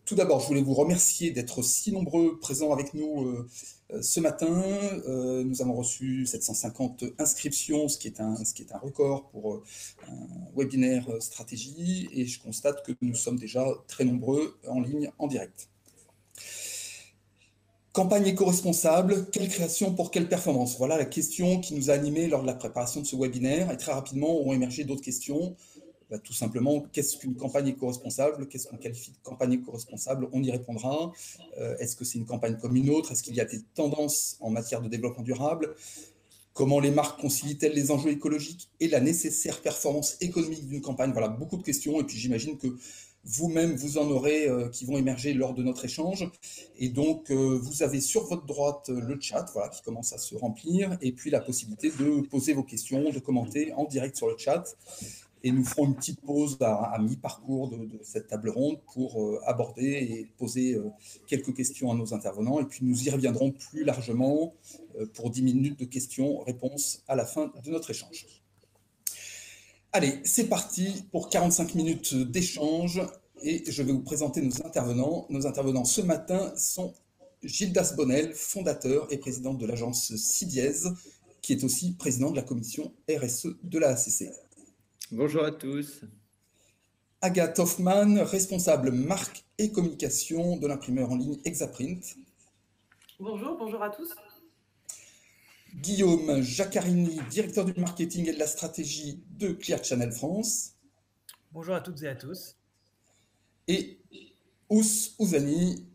Tout d'abord, je voulais vous remercier d'être si nombreux présents avec nous ce matin. Nous avons reçu 750 inscriptions, ce qui est un record pour un webinaire stratégie, et je constate que nous sommes déjà très nombreux en ligne, en direct. Campagne éco-responsable, quelle création pour quelle performance? Voilà la question qui nous a animés lors de la préparation de ce webinaire, et très rapidement ont émergé d'autres questions. Tout simplement, qu'est-ce qu'une campagne éco-responsable? Qu'est-ce qu'on qualifie de campagne éco-responsable? On y répondra. Est-ce que c'est une campagne comme une autre? Est-ce qu'il y a des tendances en matière de développement durable? Comment les marques concilient-elles les enjeux écologiques et la nécessaire performance économique d'une campagne? Voilà, beaucoup de questions. Et puis j'imagine que vous-même, vous en aurez qui vont émerger lors de notre échange. Et donc, vous avez sur votre droite le chat, voilà, qui commence à se remplir, et puis la possibilité de poser vos questions, de commenter en direct sur le chat. Et nous ferons une petite pause à mi-parcours de cette table ronde pour aborder et poser quelques questions à nos intervenants. Et puis nous y reviendrons plus largement pour 10 minutes de questions-réponses à la fin de notre échange. Allez, c'est parti pour 45 minutes d'échange. Et je vais vous présenter nos intervenants. Nos intervenants ce matin sont Gildas Bonnel, fondateur et président de l'agence CIDIES, qui est aussi président de la commission RSE de la ACC. Bonjour à tous. Agathe Hoffmann, responsable marque et communication de l'imprimeur en ligne Exaprint. Bonjour à tous. Guillaume Jaccarini, directeur du marketing et de la stratégie de Clear Channel France. Bonjour à toutes et à tous. Et Ous Ouzani,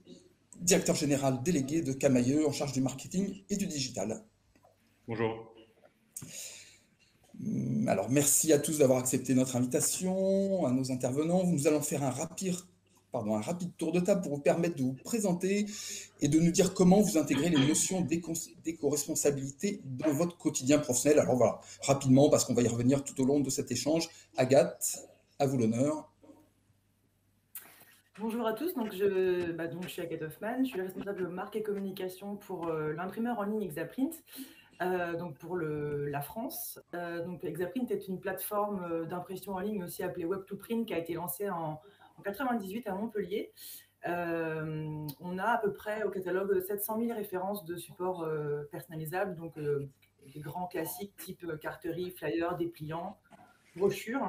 directeur général délégué de Camaïeu en charge du marketing et du digital. Bonjour. Alors, merci à tous d'avoir accepté notre invitation, à nos intervenants. Nous allons faire un rapide tour de table pour vous permettre de vous présenter et de nous dire comment vous intégrez les notions d'éco-responsabilité dans votre quotidien professionnel. Alors voilà, rapidement, parce qu'on va y revenir tout au long de cet échange. Agathe, à vous l'honneur. Bonjour à tous, donc je suis Agathe Hoffmann, je suis responsable marque et communication pour l'imprimeur en ligne Exaprint. Donc pour la France. Donc Exaprint est une plateforme d'impression en ligne aussi appelée Web2Print qui a été lancée en 98 à Montpellier. On a à peu près au catalogue 700 000 références de supports personnalisables, donc des grands classiques type carterie, flyer, dépliant, brochure,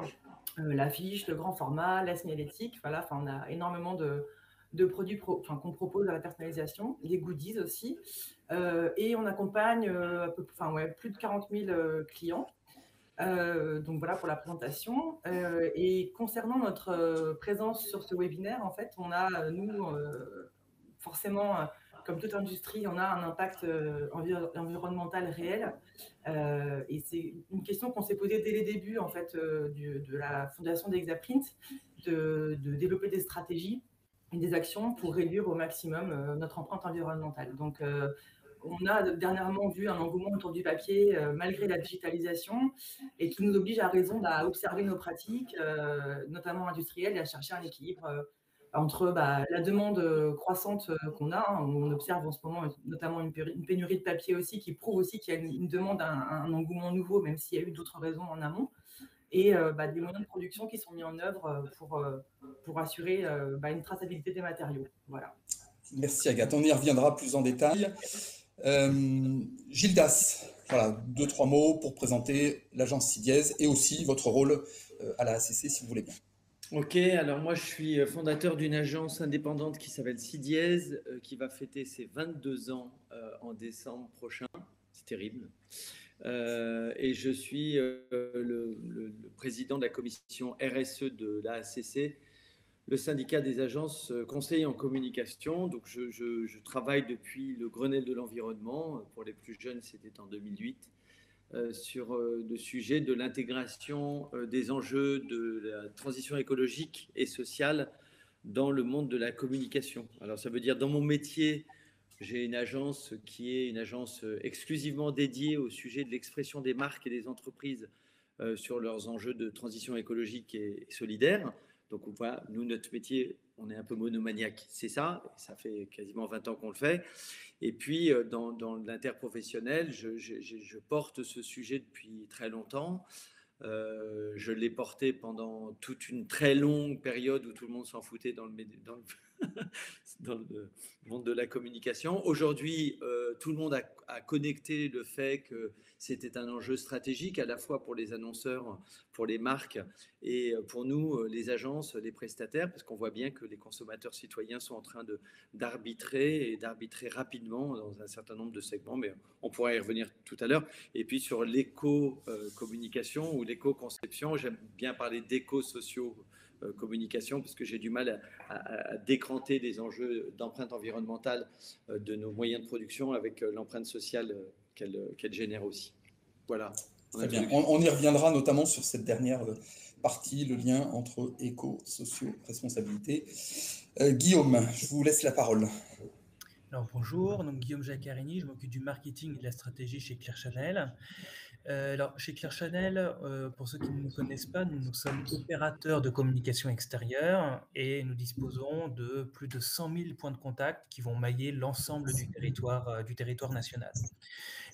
l'affiche, le grand format, la signalétique. Voilà, on a énormément de produits qu'on propose à la personnalisation, les goodies aussi. Et on accompagne plus de 40 000 clients. Donc voilà pour la présentation. Et concernant notre présence sur ce webinaire, en fait, on a, forcément, comme toute industrie, on a un impact environnemental réel. Et c'est une question qu'on s'est posée dès les débuts en fait, de la fondation d'Exaprint, de développer des stratégies et des actions pour réduire au maximum notre empreinte environnementale. Donc, on a dernièrement vu un engouement autour du papier malgré la digitalisation et qui nous oblige à raison à observer nos pratiques, notamment industrielles, et à chercher un équilibre entre la demande croissante qu'on a. On observe en ce moment notamment une pénurie de papier aussi qui prouve aussi qu'il y a une demande, un engouement nouveau, même s'il y a eu d'autres raisons en amont. Et des moyens de production qui sont mis en œuvre pour assurer une traçabilité des matériaux. Voilà. Merci Agathe, on y reviendra plus en détail. Gildas, voilà, 2-3 mots pour présenter l'agence CIDIES et aussi votre rôle à la ACC si vous voulez bien. Ok, alors moi je suis fondateur d'une agence indépendante qui s'appelle CIDIES, qui va fêter ses 22 ans en décembre prochain. C'est terrible. Et je suis le président de la commission RSE de l'AACC, le syndicat des agences conseillers en communication. Donc je travaille depuis le Grenelle de l'environnement. Pour les plus jeunes, c'était en 2008. Sur le sujet de l'intégration des enjeux de la transition écologique et sociale dans le monde de la communication. Alors ça veut dire dans mon métier, j'ai une agence qui est une agence exclusivement dédiée au sujet de l'expression des marques et des entreprises sur leurs enjeux de transition écologique et solidaire. Donc voilà, nous, notre métier, on est un peu monomaniaque, c'est ça, ça fait quasiment 20 ans qu'on le fait. Et puis, dans l'interprofessionnel, je porte ce sujet depuis très longtemps. Je l'ai porté pendant toute une très longue période où tout le monde s'en foutait dans le dans le monde de la communication. Aujourd'hui, tout le monde a connecté le fait que c'était un enjeu stratégique à la fois pour les annonceurs, pour les marques et pour nous, les agences, les prestataires, parce qu'on voit bien que les consommateurs citoyens sont en train d'arbitrer et d'arbitrer rapidement dans un certain nombre de segments, mais on pourra y revenir tout à l'heure. Et puis sur l'éco-communication ou l'éco-conception, j'aime bien parler d'éco-socio-communication parce que j'ai du mal à décranter les enjeux d'empreinte environnementale de nos moyens de production avec l'empreinte sociale qu'elle génère aussi. Voilà. Très bien. On y reviendra notamment sur cette dernière partie, le lien entre éco, socio, responsabilité. Guillaume, je vous laisse la parole. Alors bonjour, donc Guillaume Jaccarini, je m'occupe du marketing et de la stratégie chez Clear Channel. Alors chez Clear Channel, pour ceux qui ne nous connaissent pas, nous sommes opérateurs de communication extérieure et nous disposons de plus de 100 000 points de contact qui vont mailler l'ensemble du territoire national.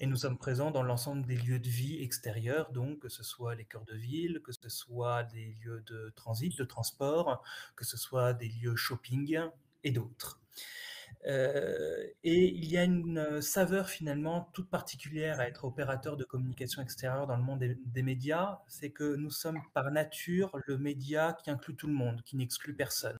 Et nous sommes présents dans l'ensemble des lieux de vie extérieurs, donc que ce soit les cœurs de ville, que ce soit des lieux de transit, de transport, que ce soit des lieux shopping et d'autres. Et il y a une saveur finalement toute particulière à être opérateur de communication extérieure dans le monde des médias, c'est que nous sommes par nature le média qui inclut tout le monde, qui n'exclut personne.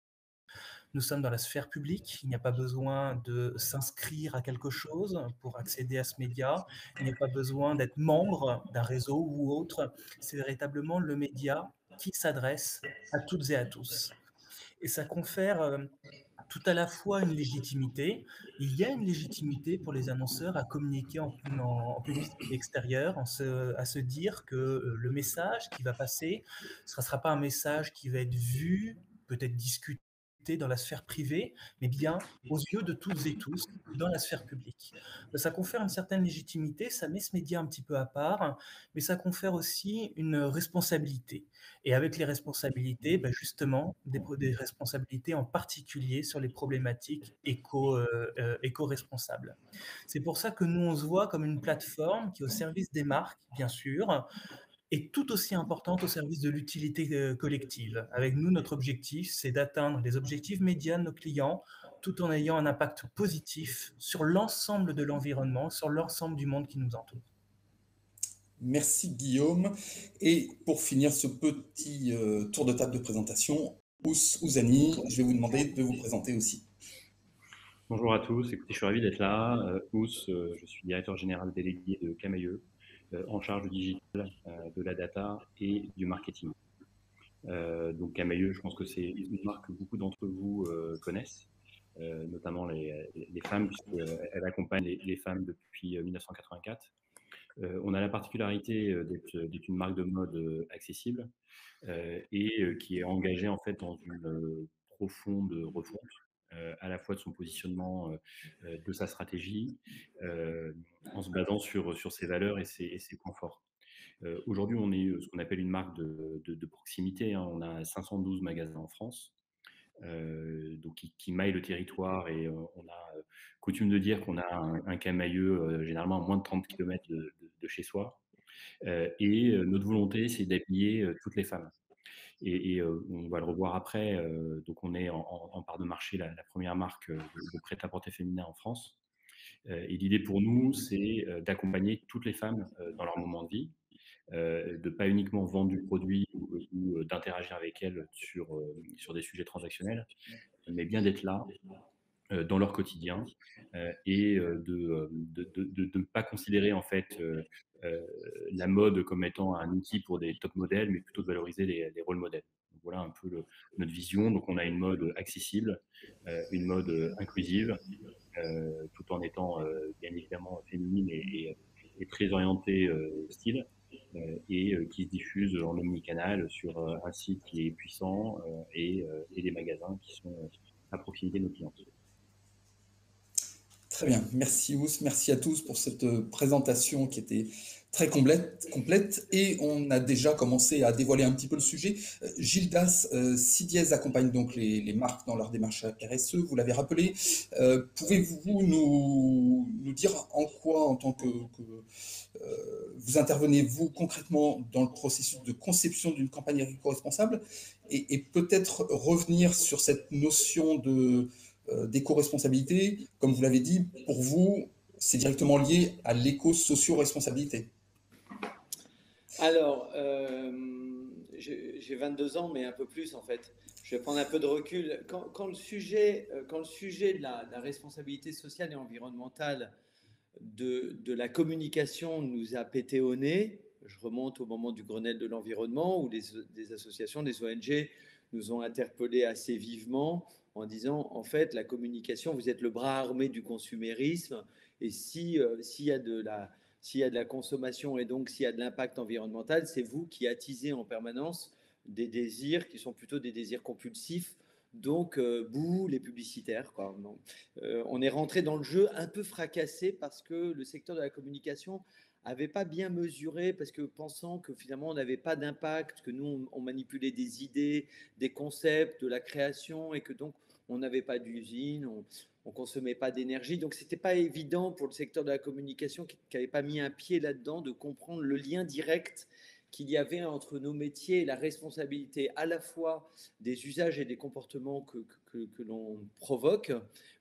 Nous sommes dans la sphère publique, il n'y a pas besoin de s'inscrire à quelque chose pour accéder à ce média, il n'y a pas besoin d'être membre d'un réseau ou autre, c'est véritablement le média qui s'adresse à toutes et à tous. Et ça confère tout à la fois une légitimité. Il y a une légitimité pour les annonceurs à communiquer en publicité extérieure, à se dire que le message qui va passer, ce ne sera pas un message qui va être vu, peut-être discuté dans la sphère privée, mais bien aux yeux de toutes et tous dans la sphère publique. Ça confère une certaine légitimité, ça met ce média un petit peu à part, mais ça confère aussi une responsabilité. Et avec les responsabilités, justement, des responsabilités en particulier sur les problématiques éco-responsables. C'est pour ça que nous, on se voit comme une plateforme qui est au service des marques, bien sûr, est tout aussi importante au service de l'utilité collective. Avec nous, notre objectif, c'est d'atteindre les objectifs médias de nos clients tout en ayant un impact positif sur l'ensemble de l'environnement, sur l'ensemble du monde qui nous entoure. Merci Guillaume. Et pour finir ce petit tour de table de présentation, Ouzani, je vais vous demander de vous présenter aussi. Bonjour à tous, écoutez, je suis ravi d'être là. Je suis directeur général délégué de Camailleux, en charge du digital, de la data et du marketing. Donc Camailleux, je pense que c'est une marque que beaucoup d'entre vous connaissent, notamment les femmes, puisqu'elle accompagne les femmes depuis 1984. On a la particularité d'être une marque de mode accessible et qui est engagée en fait dans une profonde refonte à la fois de son positionnement, de sa stratégie, en se basant sur ses valeurs et ses points forts. Aujourd'hui, on est ce qu'on appelle une marque de proximité, hein. On a 512 magasins en France, donc qui maillent le territoire et on a coutume de dire qu'on a un Camailleux généralement à moins de 30 km de chez soi. Et notre volonté, c'est d'habiller toutes les femmes. Et on va le revoir après. Donc, on est en part de marché la première marque de prêt-à-porter féminin en France. Et l'idée pour nous, c'est d'accompagner toutes les femmes dans leur moment de vie, de ne pas uniquement vendre du produit ou d'interagir avec elles sur des sujets transactionnels, mais bien d'être là dans leur quotidien et de ne pas considérer en fait la mode comme étant un outil pour des top modèles, mais plutôt de valoriser les rôles modèles. Donc, voilà un peu notre vision. Donc on a une mode accessible, une mode inclusive, tout en étant bien évidemment féminine et très orientée style, et qui se diffuse en omnicanal sur un site qui est puissant et des magasins qui sont à proximité de nos clients. Très bien, merci Ous, merci à tous pour cette présentation qui était très complète et on a déjà commencé à dévoiler un petit peu le sujet. Gildas Sidiez accompagne donc les marques dans leur démarche RSE, vous l'avez rappelé. Pouvez-vous nous dire en quoi, en tant que vous intervenez, vous, concrètement, dans le processus de conception d'une campagne éco-responsable et peut-être revenir sur cette notion de d'éco-responsabilité, comme vous l'avez dit, pour vous, c'est directement lié à l'éco-socio-responsabilité. Alors, j'ai 22 ans, mais un peu plus en fait. Je vais prendre un peu de recul. Quand le sujet de la responsabilité sociale et environnementale de la communication nous a pété au nez, je remonte au moment du Grenelle de l'environnement où des associations, des ONG nous ont interpellés assez vivement en disant, en fait, la communication, vous êtes le bras armé du consumérisme, et s'il y a de la consommation et donc s'il y a de l'impact environnemental, c'est vous qui attisez en permanence des désirs qui sont plutôt des désirs compulsifs. Donc, bouh, les publicitaires, quoi. Non. On est rentré dans le jeu un peu fracassé parce que le secteur de la communication n'avait pas bien mesuré, parce que pensant que finalement on n'avait pas d'impact, que nous on manipulait des idées, des concepts, de la création, et que donc on n'avait pas d'usine, on consommait pas d'énergie. Donc c'était pas évident pour le secteur de la communication qui n'avait pas mis un pied là-dedans de comprendre le lien direct qu'il y avait entre nos métiers et la responsabilité à la fois des usages et des comportements que l'on provoque,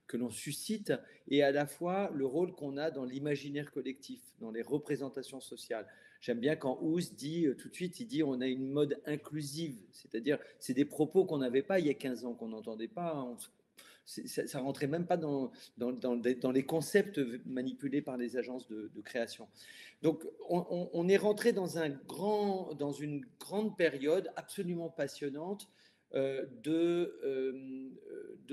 que l'on suscite, et à la fois le rôle qu'on a dans l'imaginaire collectif, dans les représentations sociales. J'aime bien quand Ous dit tout de suite, il dit on a une mode inclusive, c'est-à-dire c'est des propos qu'on n'avait pas il y a 15 ans, qu'on n'entendait pas. Ça ne rentrait même pas dans les concepts manipulés par les agences de création. Donc, on est rentré dans une grande période absolument passionnante de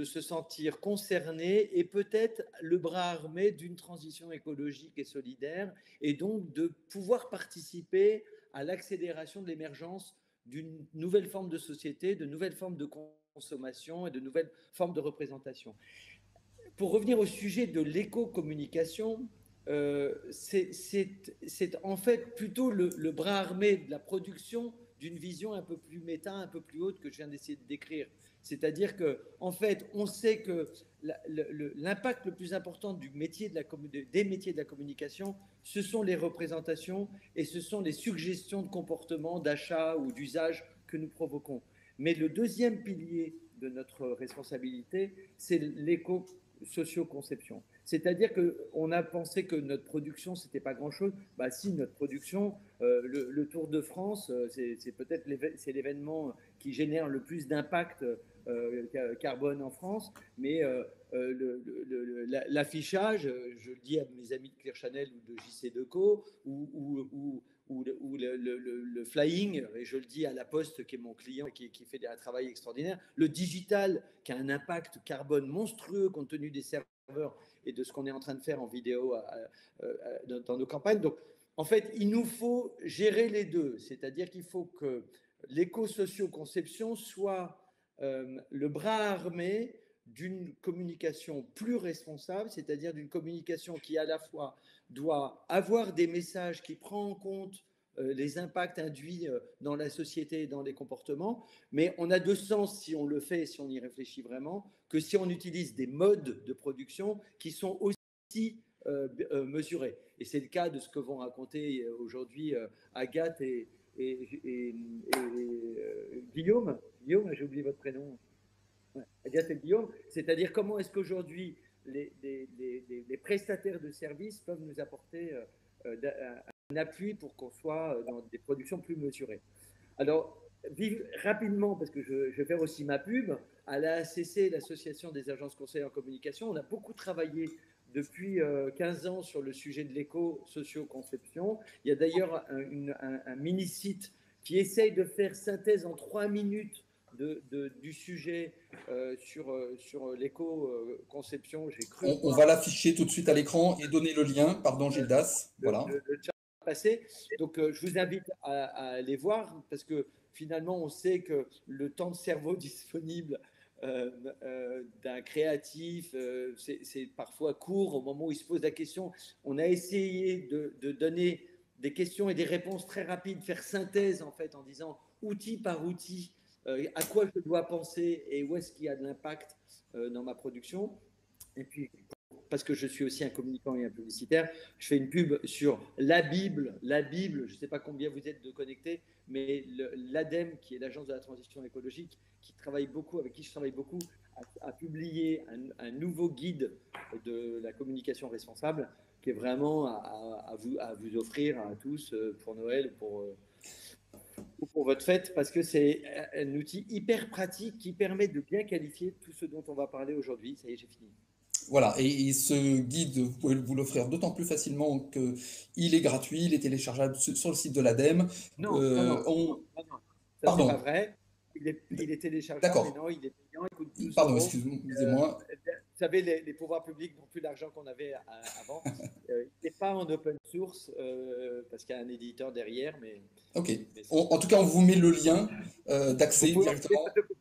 se sentir concerné et peut-être le bras armé d'une transition écologique et solidaire, et donc de pouvoir participer à l'accélération de l'émergence d'une nouvelle forme de société, de nouvelles formes de consommation et de nouvelles formes de représentation. Pour revenir au sujet de l'éco-communication, c'est en fait plutôt le bras armé de la production d'une vision un peu plus méta, un peu plus haute que je viens d'essayer de décrire. C'est-à-dire qu'en fait, on sait que l'impact le plus important des métiers de la communication, ce sont les représentations et ce sont les suggestions de comportement, d'achat ou d'usage que nous provoquons. Mais le deuxième pilier de notre responsabilité, c'est l'éco-socio-conception. C'est-à-dire qu'on a pensé que notre production, c'était pas grand-chose. Bah si, notre production, le Tour de France, c'est peut-être l'événement qui génère le plus d'impact carbone en France, mais l'affichage, je le dis à mes amis de Clear Channel ou de JC Decaux, ou le flying, et je le dis à La Poste, qui est mon client, qui fait un travail extraordinaire, le digital, qui a un impact carbone monstrueux compte tenu des serveurs et de ce qu'on est en train de faire en vidéo dans nos campagnes. Donc, en fait, il nous faut gérer les deux, c'est-à-dire qu'il faut que l'éco-socio-conception soit le bras armé d'une communication plus responsable, c'est-à-dire d'une communication qui à la fois doit avoir des messages qui prennent en compte les impacts induits dans la société et dans les comportements, mais on a de sens si on le fait, si on y réfléchit vraiment, que si on utilise des modes de production qui sont aussi mesurés. Et c'est le cas de ce que vont raconter aujourd'hui Agathe et Guillaume. Guillaume, j'ai oublié votre prénom. Agathe et Guillaume, c'est-à-dire comment est-ce qu'aujourd'hui les prestataires de services peuvent nous apporter un appui pour qu'on soit dans des productions plus mesurées. Alors, rapidement, parce que je vais faire aussi ma pub, à l'AACC, l'Association des agences conseillères en communication, on a beaucoup travaillé depuis 15 ans sur le sujet de l'éco-socio-conception. Il y a d'ailleurs un mini-site qui essaye de faire synthèse en 3 minutes du sujet sur l'éco-conception. On va l'afficher tout de suite à l'écran et donner le lien. Pardon, Gildas. Voilà. Le chat passé. Donc, je vous invite à aller voir, parce que finalement, on sait que le temps de cerveau disponible d'un créatif, c'est parfois court au moment où il se pose la question. On a essayé de donner des questions et des réponses très rapides, faire synthèse en fait en disant outil par outil, à quoi je dois penser et où est-ce qu'il y a de l'impact dans ma production. Et puis, parce que je suis aussi un communicant et un publicitaire, je fais une pub sur la Bible, je ne sais pas combien vous êtes de connectés, mais l'ADEME, qui est l'Agence de la transition écologique, avec qui je travaille beaucoup, a publié un nouveau guide de la communication responsable qui est vraiment à vous offrir à tous pour Noël ou pour votre fête, parce que c'est un outil hyper pratique qui permet de bien qualifier tout ce dont on va parler aujourd'hui. Ça y est, j'ai fini. Voilà, et ce guide, vous pouvez vous l'offrir d'autant plus facilement qu'il est gratuit, il est téléchargeable sur le site de l'ADEME. Non, non, non, On... non, non, ça c'est pas Pardon, vrai. Il est téléchargeable, mais d'accord, non, il est payant, il coûte 12 pardon, euros. excusez-moi. Vous savez, les pouvoirs publics n'ont plus l'argent qu'on avait avant. Il n'est pas en open source parce qu'il y a un éditeur derrière, Ok, mais en tout cas, on vous met le lien vous d'accès pouvez en faire directement, photocopie.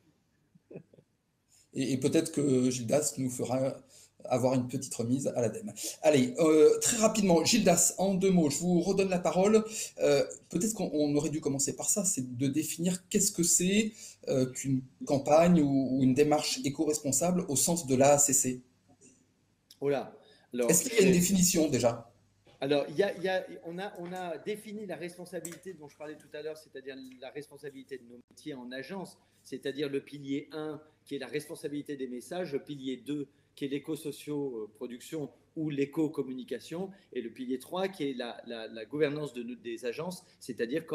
et peut-être que Gildas nous fera avoir une petite remise à l'ADEME. Allez, très rapidement, Gildas, en 2 mots, je vous redonne la parole. Peut-être qu'on aurait dû commencer par ça, c'est de définir qu'est-ce que c'est qu'une campagne ou une démarche éco-responsable au sens de l'AACC. Oh là. Alors, Est-ce qu'il y a une définition déjà? Alors, on a défini la responsabilité dont je parlais tout à l'heure, c'est-à-dire la responsabilité de nos métiers en agence, c'est-à-dire le pilier 1 qui est la responsabilité des messages, le pilier 2 qui est l'éco-socio-production ou l'éco-communication, et le pilier 3 qui est la gouvernance des agences, c'est-à-dire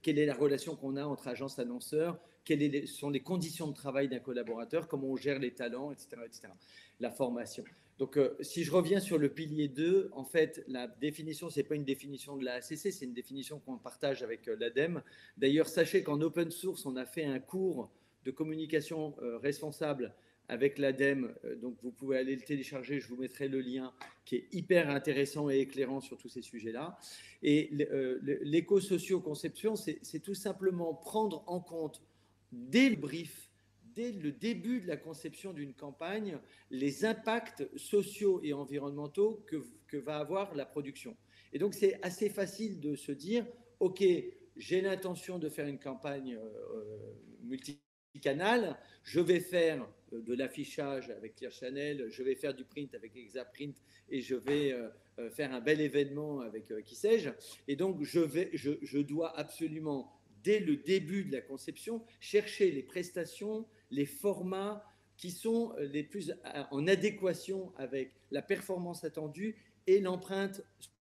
quelle est la relation qu'on a entre agences annonceurs, quelles sont les conditions de travail d'un collaborateur, comment on gère les talents, etc., etc. La formation. Donc, si je reviens sur le pilier 2, en fait, la définition, ce n'est pas une définition de la ACC, c'est une définition qu'on partage avec l'ADEME. D'ailleurs, sachez qu'en open source, on a fait un cours de communication responsable avec l'ADEME. Donc, vous pouvez aller le télécharger, je vous mettrai le lien, qui est hyper intéressant et éclairant sur tous ces sujets-là. Et l'éco-socio-conception, c'est tout simplement prendre en compte dès le brief, dès le début de la conception d'une campagne, les impacts sociaux et environnementaux que va avoir la production. Et donc, c'est assez facile de se dire, OK, j'ai l'intention de faire une campagne multicanal, je vais faire de l'affichage avec Clear Channel, je vais faire du print avec Exaprint et je vais faire un bel événement avec qui sais-je. Et donc, je dois absolument, dès le début de la conception, chercher les prestations, les formats qui sont les plus en adéquation avec la performance attendue et l'empreinte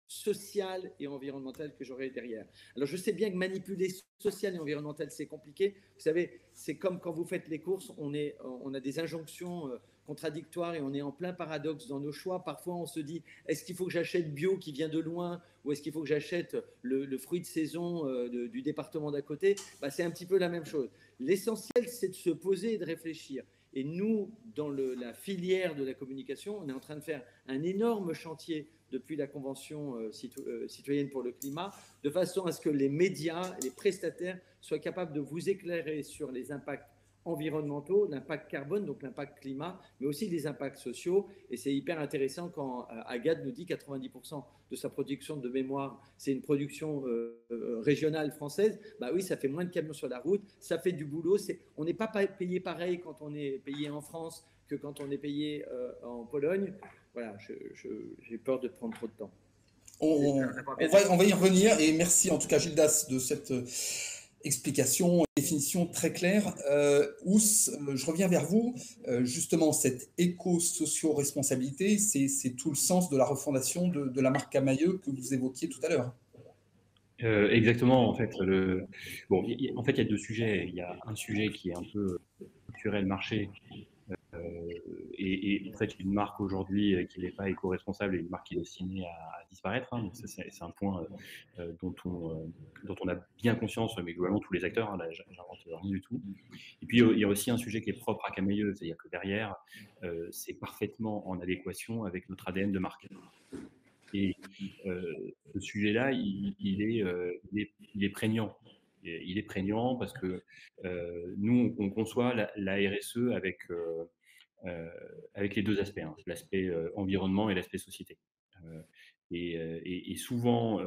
sociale et environnementale que j'aurai derrière. Alors, je sais bien que manipuler social et environnemental, c'est compliqué. Vous savez, c'est comme quand vous faites les courses, on a des injonctions contradictoires et on est en plein paradoxe dans nos choix. Parfois, on se dit, est-ce qu'il faut que j'achète bio qui vient de loin ou est-ce qu'il faut que j'achète le fruit de saison du département d'à côté? C'est un petit peu la même chose. L'essentiel, c'est de se poser et de réfléchir. Et nous, dans la filière de la communication, on est en train de faire un énorme chantier depuis la Convention citoyenne pour le climat, de façon à ce que les médias, les prestataires soient capables de vous éclairer sur les impacts environnementaux, l'impact carbone, donc l'impact climat, mais aussi les impacts sociaux. Et c'est hyper intéressant quand Agathe nous dit 90% de sa production de mémoire, c'est une production régionale française. Bah oui, ça fait moins de camions sur la route, ça fait du boulot. On n'est pas payé pareil quand on est payé en France que quand on est payé en Pologne. Voilà, j'ai peur de prendre trop de temps. On va y revenir, et merci en tout cas Gildas de cette explication, définition très claire. Ous, je reviens vers vous. Justement, cette éco-socio-responsabilité, c'est tout le sens de la refondation de la marque Camaïeu que vous évoquiez tout à l'heure. Exactement. En fait, en fait, il y a deux sujets. Il y a un sujet qui est un peu culturel marché. Et en fait, une marque aujourd'hui qui n'est pas éco-responsable est une marque qui est destinée à disparaître. Hein. Donc ça, c'est un point dont on a bien conscience, mais globalement tous les acteurs, hein, là, j'invente rien du tout. Et puis, il y a aussi un sujet qui est propre à Camaïeu, c'est-à-dire que derrière, c'est parfaitement en adéquation avec notre ADN de marque. Et ce sujet-là, il est prégnant. Il est prégnant parce que nous, on conçoit la RSE avec les deux aspects, hein, l'aspect environnement et l'aspect société. Et souvent,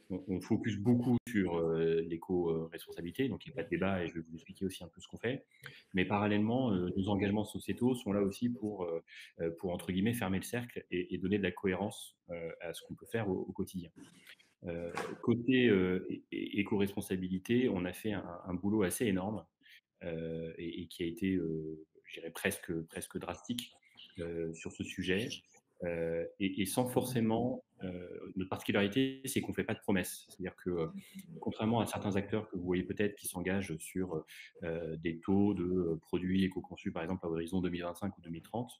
on focus beaucoup sur l'éco-responsabilité, donc il n'y a pas de débat et je vais vous expliquer aussi un peu ce qu'on fait. Mais parallèlement, nos engagements sociétaux sont là aussi pour entre guillemets, fermer le cercle et donner de la cohérence à ce qu'on peut faire au quotidien. Côté éco-responsabilité, on a fait un boulot assez énorme et qui a été, je je dirais presque drastique sur ce sujet. Et sans forcément, notre particularité, c'est qu'on ne fait pas de promesses. C'est-à-dire que, contrairement à certains acteurs que vous voyez peut-être qui s'engagent sur des taux de produits éco-conçus, par exemple, à horizon 2025 ou 2030,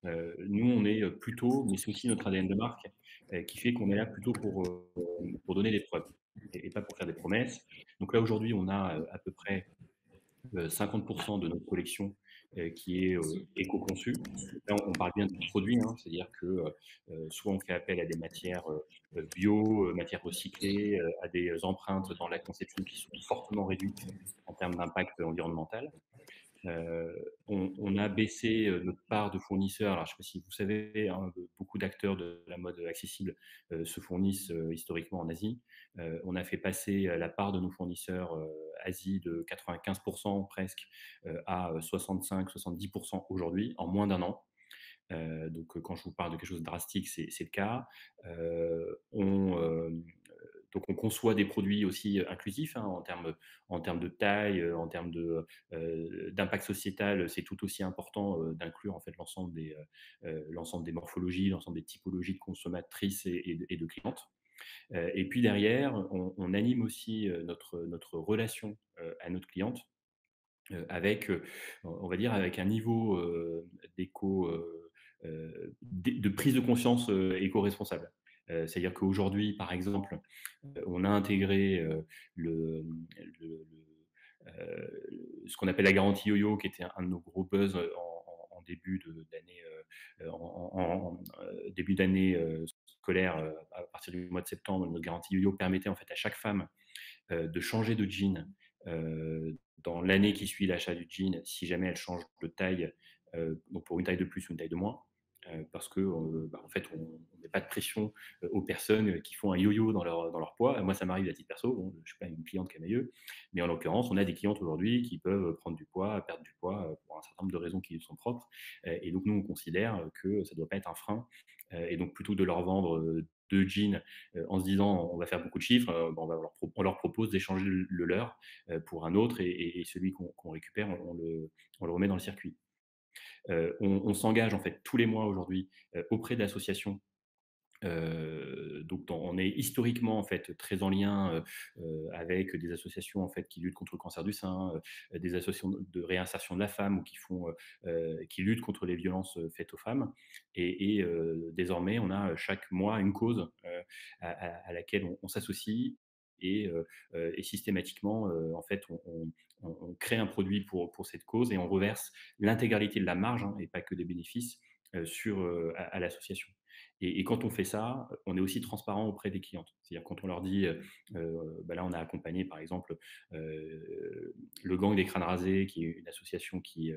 nous, on est plutôt, mais c'est aussi notre ADN de marque, qui fait qu'on est là plutôt pour donner des preuves et pas pour faire des promesses. Donc là, aujourd'hui, on a à peu près 50% de notre collection qui est éco-conçue. Là, on parle bien de produits, hein, c'est-à-dire que soit on fait appel à des matières bio, matières recyclées, à des empreintes dans la conception qui sont fortement réduites en termes d'impact environnemental. On a baissé notre part de fournisseurs. Alors, je ne sais pas si vous savez, hein, beaucoup d'acteurs de la mode accessible se fournissent historiquement en Asie. On a fait passer la part de nos fournisseurs Asie de 95% presque à 65-70% aujourd'hui, en moins d'un an. Donc, quand je vous parle de quelque chose de drastique, c'est le cas. Donc, on conçoit des produits aussi inclusifs, hein, en termes de taille, en termes d'impact sociétal. C'est tout aussi important d'inclure en fait l'ensemble des morphologies, l'ensemble des typologies de consommatrices et de clientes. Et puis derrière, on anime aussi notre relation à notre cliente avec, on va dire, avec un niveau de prise de conscience éco-responsable. C'est-à-dire qu'aujourd'hui, par exemple, on a intégré ce qu'on appelle la garantie yo-yo, qui était un de nos gros buzz en début d'année scolaire. À partir du mois de septembre, notre garantie yo-yo permettait en fait à chaque femme de changer de jean dans l'année qui suit l'achat du jean, si jamais elle change de taille, donc pour une taille de plus ou une taille de moins. Parce que en fait, on ne met pas de pression aux personnes qui font un yo-yo dans leur poids. Moi, ça m'arrive à titre perso, bon, je ne suis pas une cliente Camaïeu, mais en l'occurrence, on a des clientes aujourd'hui qui peuvent prendre du poids, perdre du poids pour un certain nombre de raisons qui sont propres. Et donc, nous, on considère que ça ne doit pas être un frein. Et donc, plutôt de leur vendre deux jeans en se disant on va faire beaucoup de chiffres, on leur propose d'échanger le leur pour un autre et celui qu'on récupère, on le remet dans le circuit. On s'engage en fait tous les mois aujourd'hui auprès d'associations. Donc on est historiquement en fait très en lien avec des associations en fait qui luttent contre le cancer du sein, des associations de réinsertion de la femme ou qui luttent contre les violences faites aux femmes. Et désormais, on a chaque mois une cause à laquelle on s'associe et systématiquement en fait on crée un produit pour cette cause et on reverse l'intégralité de la marge, hein, et pas que des bénéfices à l'association. Et quand on fait ça, on est aussi transparent auprès des clientes. C'est-à-dire quand on leur dit, là on a accompagné par exemple le Gang des crânes rasés, qui est une association qui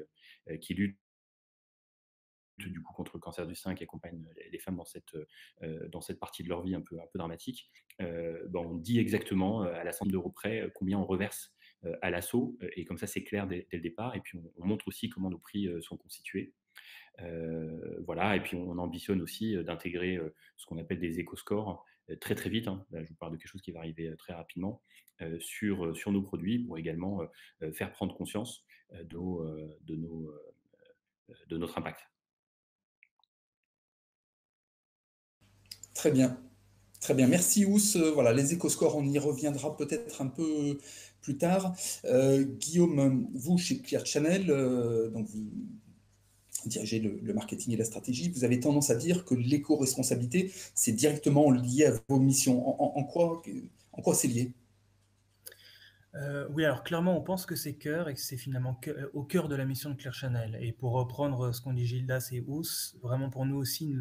lutte du coup contre le cancer du sein, qui accompagne les femmes dans cette partie de leur vie un peu dramatique. On dit exactement à la centaine d'euros près combien on reverse à l'assaut, et comme ça c'est clair dès le départ, et puis on montre aussi comment nos prix sont constitués. Voilà, et puis on ambitionne aussi d'intégrer ce qu'on appelle des éco-scores très très vite, hein. Là, je vous parle de quelque chose qui va arriver très rapidement sur nos produits, pour également faire prendre conscience de notre impact. Très bien. Très bien, merci Ous. Voilà, les éco-scores, on y reviendra peut-être un peu plus tard. Guillaume, vous, chez Clear Channel, donc vous dirigez le marketing et la stratégie, vous avez tendance à dire que l'éco-responsabilité, c'est directement lié à vos missions. En quoi c'est lié ? Oui, alors clairement, on pense que c'est cœur et que c'est finalement au cœur de la mission de Clear Channel. Et pour reprendre ce qu'ont dit Gildas et Ous, vraiment pour nous aussi,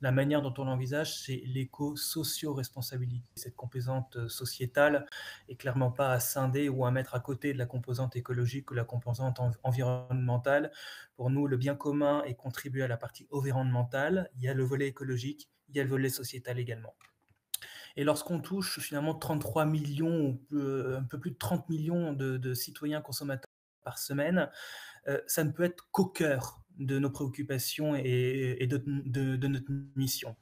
la manière dont on l'envisage, c'est l'éco-socio-responsabilité. Cette composante sociétale est clairement pas à scinder ou à mettre à côté de la composante écologique ou la composante environnementale. Pour nous, le bien commun est contribué à la partie environnementale. Il y a le volet écologique, il y a le volet sociétal également. Et lorsqu'on touche finalement 33 millions, un peu plus de 30 millions de citoyens consommateurs par semaine, ça ne peut être qu'au cœur de nos préoccupations et de notre mission.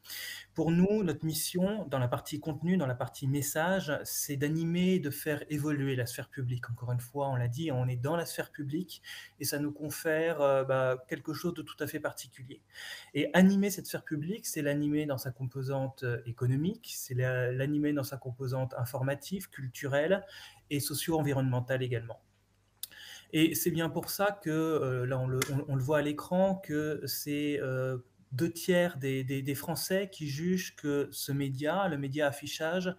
Pour nous, notre mission, dans la partie contenu, dans la partie message, c'est d'animer, de faire évoluer la sphère publique. Encore une fois, on l'a dit, on est dans la sphère publique et ça nous confère quelque chose de tout à fait particulier. Et animer cette sphère publique, c'est l'animer dans sa composante économique, c'est l'animer dans sa composante informative, culturelle et socio-environnementale également. Et c'est bien pour ça que, là on le voit à l'écran, que c'est 2/3 des Français qui jugent que ce média, le média affichage,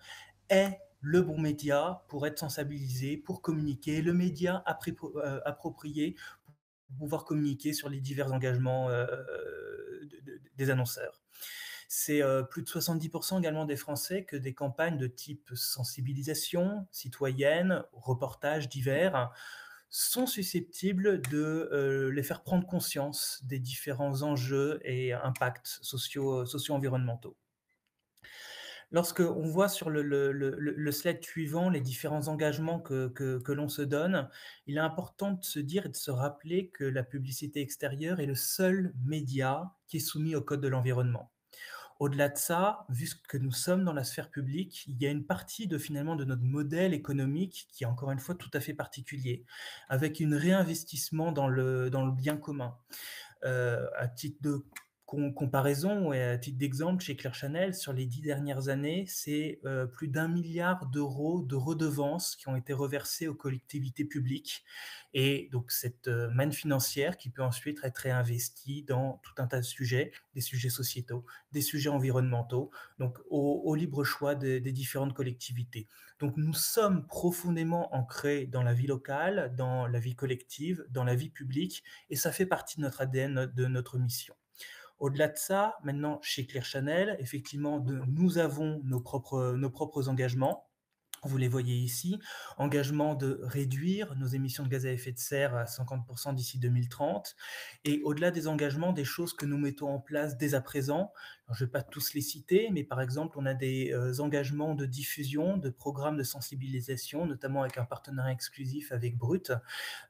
est le bon média pour être sensibilisé, pour communiquer, le média approprié pour pouvoir communiquer sur les divers engagements des annonceurs. C'est plus de 70% également des Français que des campagnes de type sensibilisation citoyenne, reportages divers, sont susceptibles de les faire prendre conscience des différents enjeux et impacts socio-environnementaux. Lorsqu'on voit sur le slide suivant les différents engagements que l'on se donne, il est important de se dire et de se rappeler que la publicité extérieure est le seul média qui est soumis au Code de l'environnement. Au-delà de ça, vu que nous sommes dans la sphère publique, il y a une partie finalement de notre modèle économique qui est encore une fois tout à fait particulier, avec un réinvestissement dans le bien commun. À titre de comparaison et à titre d'exemple, chez Clear Channel, sur les 10 dernières années, c'est plus d'1 milliard d'euros de redevances qui ont été reversées aux collectivités publiques. Et donc cette manne financière qui peut ensuite être réinvestie dans tout un tas de sujets, des sujets sociétaux, des sujets environnementaux, donc au libre choix des différentes collectivités. Donc nous sommes profondément ancrés dans la vie locale, dans la vie collective, dans la vie publique, et ça fait partie de notre ADN, de notre mission. Au-delà de ça, maintenant, chez Clear Channel, effectivement, nous avons nos propres engagements. Vous les voyez ici, engagement de réduire nos émissions de gaz à effet de serre à 50% d'ici 2030. Et au-delà des engagements, des choses que nous mettons en place dès à présent. Alors, je ne vais pas tous les citer, mais par exemple, on a des engagements de diffusion, de programmes de sensibilisation, notamment avec un partenariat exclusif avec Brut,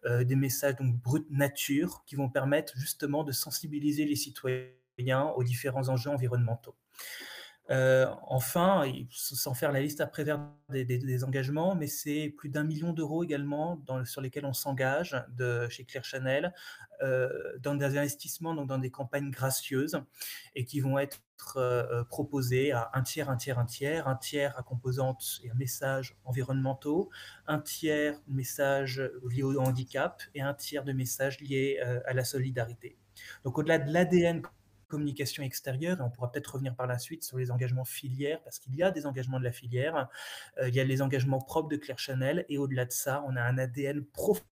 des messages donc Brut Nature, qui vont permettre justement de sensibiliser les citoyens aux différents enjeux environnementaux. Enfin, sans faire la liste après des engagements, mais c'est plus d'1 million d'euros également sur lesquels on s'engage chez Clear Channel, dans des investissements, donc dans des campagnes gracieuses, et qui vont être proposées à un tiers à composante et à messages environnementaux, un tiers messages liés au handicap et un tiers de messages liés à la solidarité. Donc au-delà de l'ADN communication extérieure, et on pourra peut-être revenir par la suite sur les engagements filières, parce qu'il y a des engagements de la filière, il y a les engagements propres de Clear Channel, et au-delà de ça, on a un ADN profond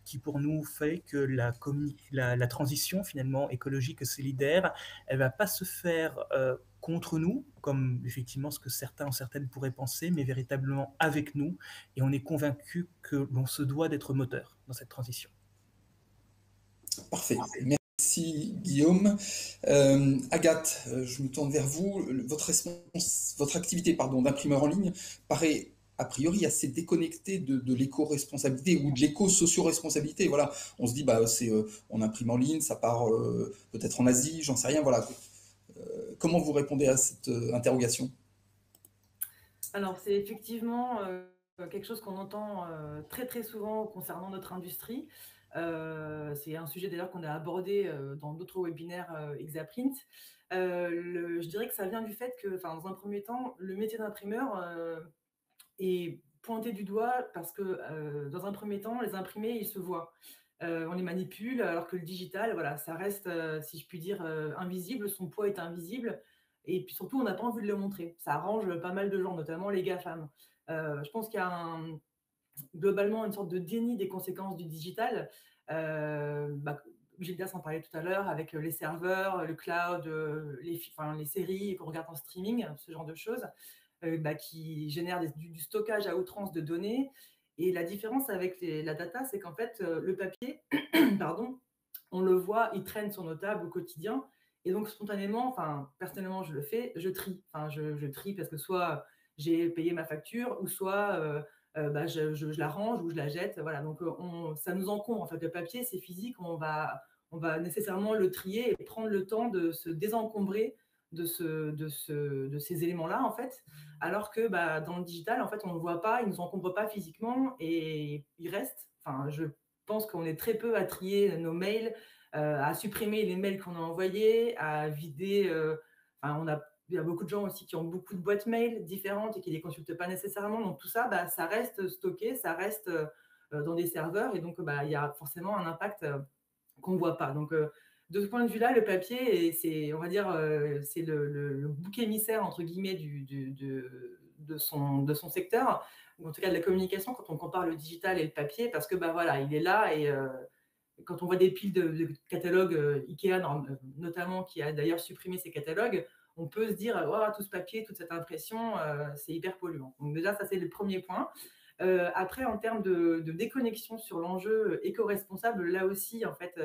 qui pour nous fait que la transition finalement écologique et solidaire, elle ne va pas se faire contre nous, comme effectivement ce que certains ou certaines pourraient penser, mais véritablement avec nous, et on est convaincu que l'on se doit d'être moteur dans cette transition. Parfait. Merci Guillaume. Agathe, je me tourne vers vous. Votre activité d'imprimeur en ligne paraît a priori assez déconnectée de l'éco-responsabilité ou de l'éco-socio-responsabilité. Voilà, on se dit on imprime en ligne, ça part peut-être en Asie, j'en sais rien. Voilà. Comment vous répondez à cette interrogation? Alors c'est effectivement quelque chose qu'on entend très très souvent concernant notre industrie. C'est un sujet d'ailleurs qu'on a abordé dans d'autres webinaires Exaprint. Je dirais que ça vient du fait que, dans un premier temps, le métier d'imprimeur est pointé du doigt parce que, dans un premier temps, les imprimés, ils se voient. On les manipule, alors que le digital, voilà, ça reste, si je puis dire, invisible, son poids est invisible. Et puis surtout, on n'a pas envie de le montrer. Ça arrange pas mal de gens, notamment les GAFAM. Je pense qu'il y a globalement une sorte de déni des conséquences du digital. Gildas en parlait tout à l'heure avec les serveurs, le cloud, les séries qu'on regarde en streaming, ce genre de choses, qui génèrent du stockage à outrance de données. Et la différence avec la data, c'est qu'en fait, le papier, pardon, on le voit, il traîne sur nos tables au quotidien. Et donc, spontanément, personnellement, je le fais, je trie. Je trie parce que soit j'ai payé ma facture, ou soit je la range ou je la jette. Voilà, donc ça nous encombre. En fait, le papier, c'est physique, on va on va nécessairement le trier et prendre le temps de se désencombrer de ces éléments-là, en fait. Alors que dans le digital, en fait, on ne le voit pas, il ne nous encombre pas physiquement et il reste. Enfin, je pense qu'on est très peu à trier nos mails, à supprimer les mails qu'on a envoyés, à vider. Il y a beaucoup de gens aussi qui ont beaucoup de boîtes mail différentes et qui ne les consultent pas nécessairement. Donc tout ça, ça reste stocké, ça reste dans des serveurs et donc il y a forcément un impact qu'on ne voit pas. Donc de ce point de vue-là, le papier, c'est, on va dire, c'est le bouc émissaire, entre guillemets, de son secteur, ou en tout cas de la communication, quand on compare le digital et le papier, parce que voilà, il est là et quand on voit des piles de catalogues Ikea, notamment, qui a d'ailleurs supprimé ses catalogues, on peut se dire, oh, tout ce papier, toute cette impression, c'est hyper polluant. Donc déjà, ça, c'est le premier point. Après, en termes de déconnexion sur l'enjeu éco-responsable, là aussi, en fait,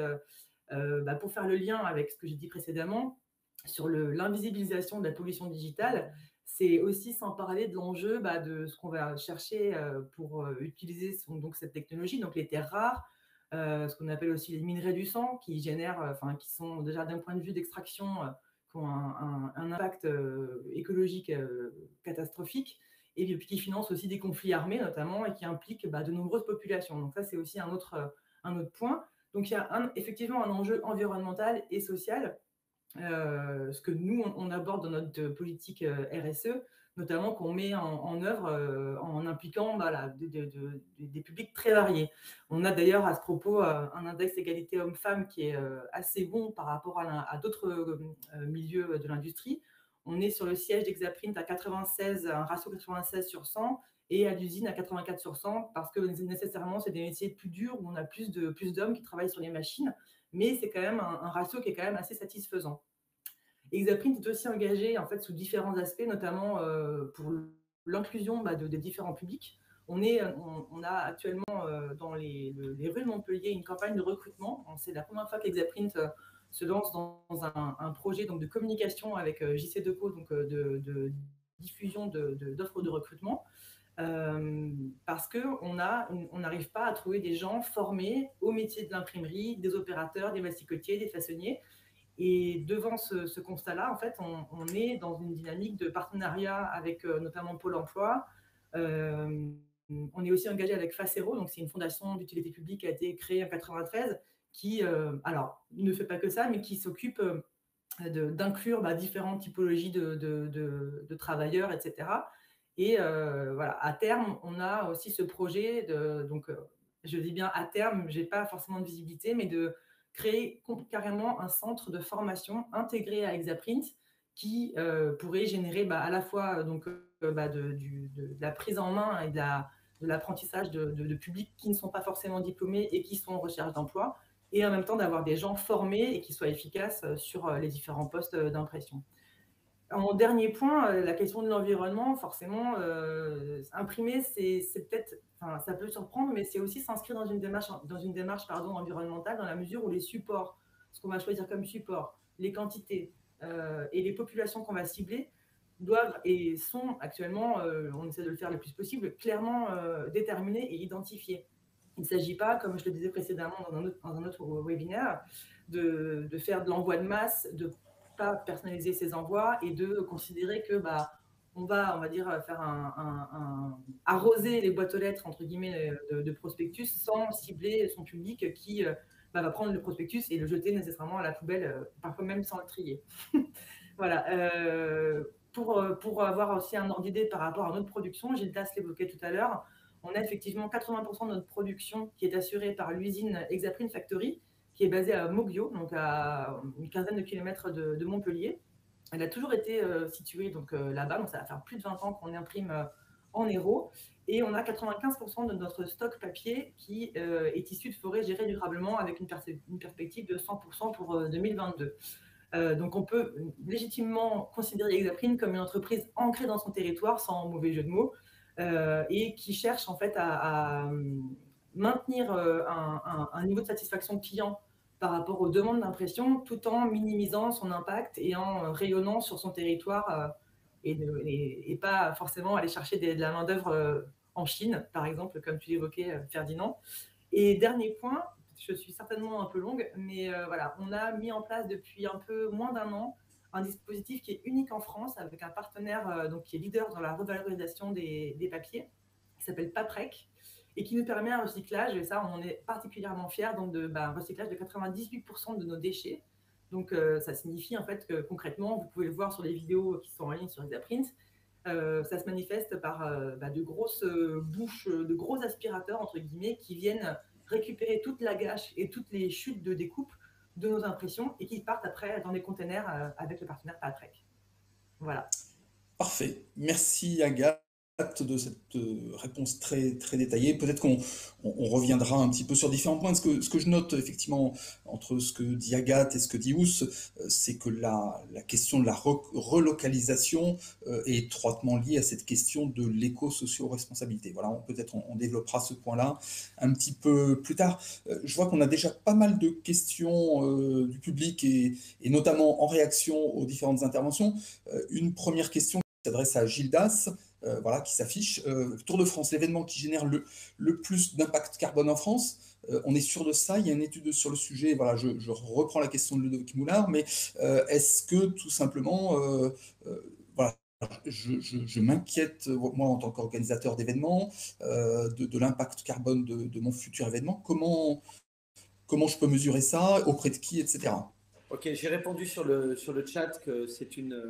pour faire le lien avec ce que j'ai dit précédemment, sur l'invisibilisation de la pollution digitale, c'est aussi sans parler de l'enjeu de ce qu'on va chercher pour utiliser donc cette technologie, donc les terres rares, ce qu'on appelle aussi les minerais du sang, qui génèrent, qui sont déjà d'un point de vue d'extraction, qui ont un impact écologique catastrophique, et puis qui financent aussi des conflits armés notamment, et qui impliquent de nombreuses populations. Donc ça, c'est aussi un autre point. Donc il y a effectivement un enjeu environnemental et social, ce que nous, on aborde dans notre politique RSE, notamment qu'on met en œuvre en impliquant des publics très variés. On a d'ailleurs à ce propos un index égalité homme-femme qui est assez bon par rapport à d'autres milieux de l'industrie. On est sur le siège d'Exaprint à 96, un ratio 96 sur 100, et à l'usine à 84 sur 100, parce que nécessairement, c'est des métiers plus durs où on a plus d'hommes qui travaillent sur les machines, mais c'est quand même un ratio qui est quand même assez satisfaisant. Exaprint est aussi engagé en fait, sous différents aspects, notamment pour l'inclusion des différents publics. On a actuellement dans les rues de Montpellier une campagne de recrutement. C'est la première fois qu'Exaprint se lance dans un projet donc, de communication avec JC Deco, donc de diffusion d'offres de recrutement. Parce qu'on n'arrive pas à trouver des gens formés au métier de l'imprimerie, des opérateurs, des masticotiers, des façonniers. Et devant ce constat-là, en fait, on est dans une dynamique de partenariat avec notamment Pôle emploi. On est aussi engagé avec Facero, donc c'est une fondation d'utilité publique qui a été créée en 1993, qui, alors, ne fait pas que ça, mais qui s'occupe d'inclure différentes typologies de travailleurs, etc. Et voilà, à terme, on a aussi ce projet donc je dis bien à terme, je n'ai pas forcément de visibilité, mais de créer carrément un centre de formation intégré à Exaprint qui pourrait générer à la fois de la prise en main et de l'apprentissage de publics qui ne sont pas forcément diplômés et qui sont en recherche d'emploi, et en même temps d'avoir des gens formés et qui soient efficaces sur les différents postes d'impression. En dernier point, la question de l'environnement, forcément, imprimer, c'est peut-être, ça peut surprendre, mais c'est aussi s'inscrire dans une démarche environnementale, dans la mesure où les supports, ce qu'on va choisir comme support, les quantités et les populations qu'on va cibler doivent et sont actuellement, on essaie de le faire le plus possible, clairement déterminés et identifiés. Il ne s'agit pas, comme je le disais précédemment dans un autre webinaire, de faire de l'envoi de masse, de pas personnaliser ses envois et de considérer que on va dire faire arroser les boîtes aux lettres entre guillemets de prospectus sans cibler son public qui va prendre le prospectus et le jeter nécessairement à la poubelle, parfois même sans le trier. Voilà. Pour avoir aussi un ordre d'idée par rapport à notre production, Gildas l'évoquait tout à l'heure, on a effectivement 80% de notre production qui est assurée par l'usine Exaprint Factory, qui est basée à Moguio, donc à une quinzaine de kilomètres de Montpellier. Elle a toujours été située là-bas, donc ça va faire plus de 20 ans qu'on imprime en héros. Et on a 95% de notre stock papier qui est issu de forêts gérées durablement avec une perspective de 100% pour 2022. Donc on peut légitimement considérer Exaprint comme une entreprise ancrée dans son territoire, sans mauvais jeu de mots, et qui cherche en fait à maintenir un niveau de satisfaction client par rapport aux demandes d'impression, tout en minimisant son impact et en rayonnant sur son territoire et pas forcément aller chercher de la main-d'œuvre en Chine, par exemple, comme tu l'évoquais, Ferdinand. Et dernier point, je suis certainement un peu longue, mais voilà, on a mis en place depuis un peu moins d'un an un dispositif qui est unique en France avec un partenaire donc, qui est leader dans la revalorisation des papiers, qui s'appelle Paprec, et qui nous permet un recyclage, et ça, on est particulièrement fiers, donc un recyclage de 98% de nos déchets. Donc, ça signifie en fait que concrètement, vous pouvez le voir sur les vidéos qui sont en ligne sur Exaprint, ça se manifeste par de grosses bouches, de gros aspirateurs, entre guillemets, qui viennent récupérer toute la gâche et toutes les chutes de découpe de nos impressions et qui partent après dans des containers avec le partenaire Patrec. Voilà. Parfait. Merci Agathe de cette réponse très, très détaillée. Peut-être qu'on reviendra un petit peu sur différents points. Ce que je note effectivement entre ce que dit Agathe et ce que dit Ous, c'est que la question de la relocalisation est étroitement liée à cette question de l'éco-socio-responsabilité. Voilà, peut-être on développera ce point-là un petit peu plus tard. Je vois qu'on a déjà pas mal de questions du public et notamment en réaction aux différentes interventions. Une première question qui s'adresse à Gildas, voilà, qui s'affiche. Tour de France, l'événement qui génère le plus d'impact carbone en France. On est sûr de ça. Il y a une étude sur le sujet. Voilà, je reprends la question de Ludovic Moulard, mais est-ce que tout simplement, voilà, je m'inquiète, moi, en tant qu'organisateur d'événements, de l'impact carbone de mon futur événement. Comment je peux mesurer ça, auprès de qui, etc. Ok, j'ai répondu sur le chat que c'est une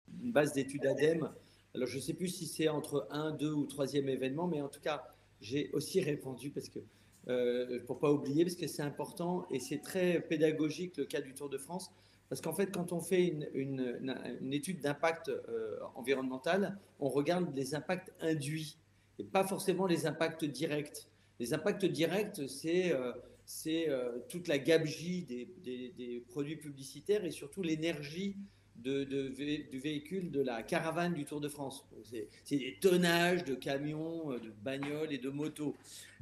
base d'études ADEME. Alors, je ne sais plus si c'est entre 1, 2 ou 3e événement, mais en tout cas, j'ai aussi répondu pour ne pas oublier, parce que c'est important et c'est très pédagogique le cas du Tour de France. Parce qu'en fait, quand on fait une étude d'impact environnemental, on regarde les impacts induits et pas forcément les impacts directs. Les impacts directs, c'est toute la gabegie des produits publicitaires et surtout l'énergie du véhicule, de la caravane du Tour de France. C'est des tonnages de camions, de bagnoles et de motos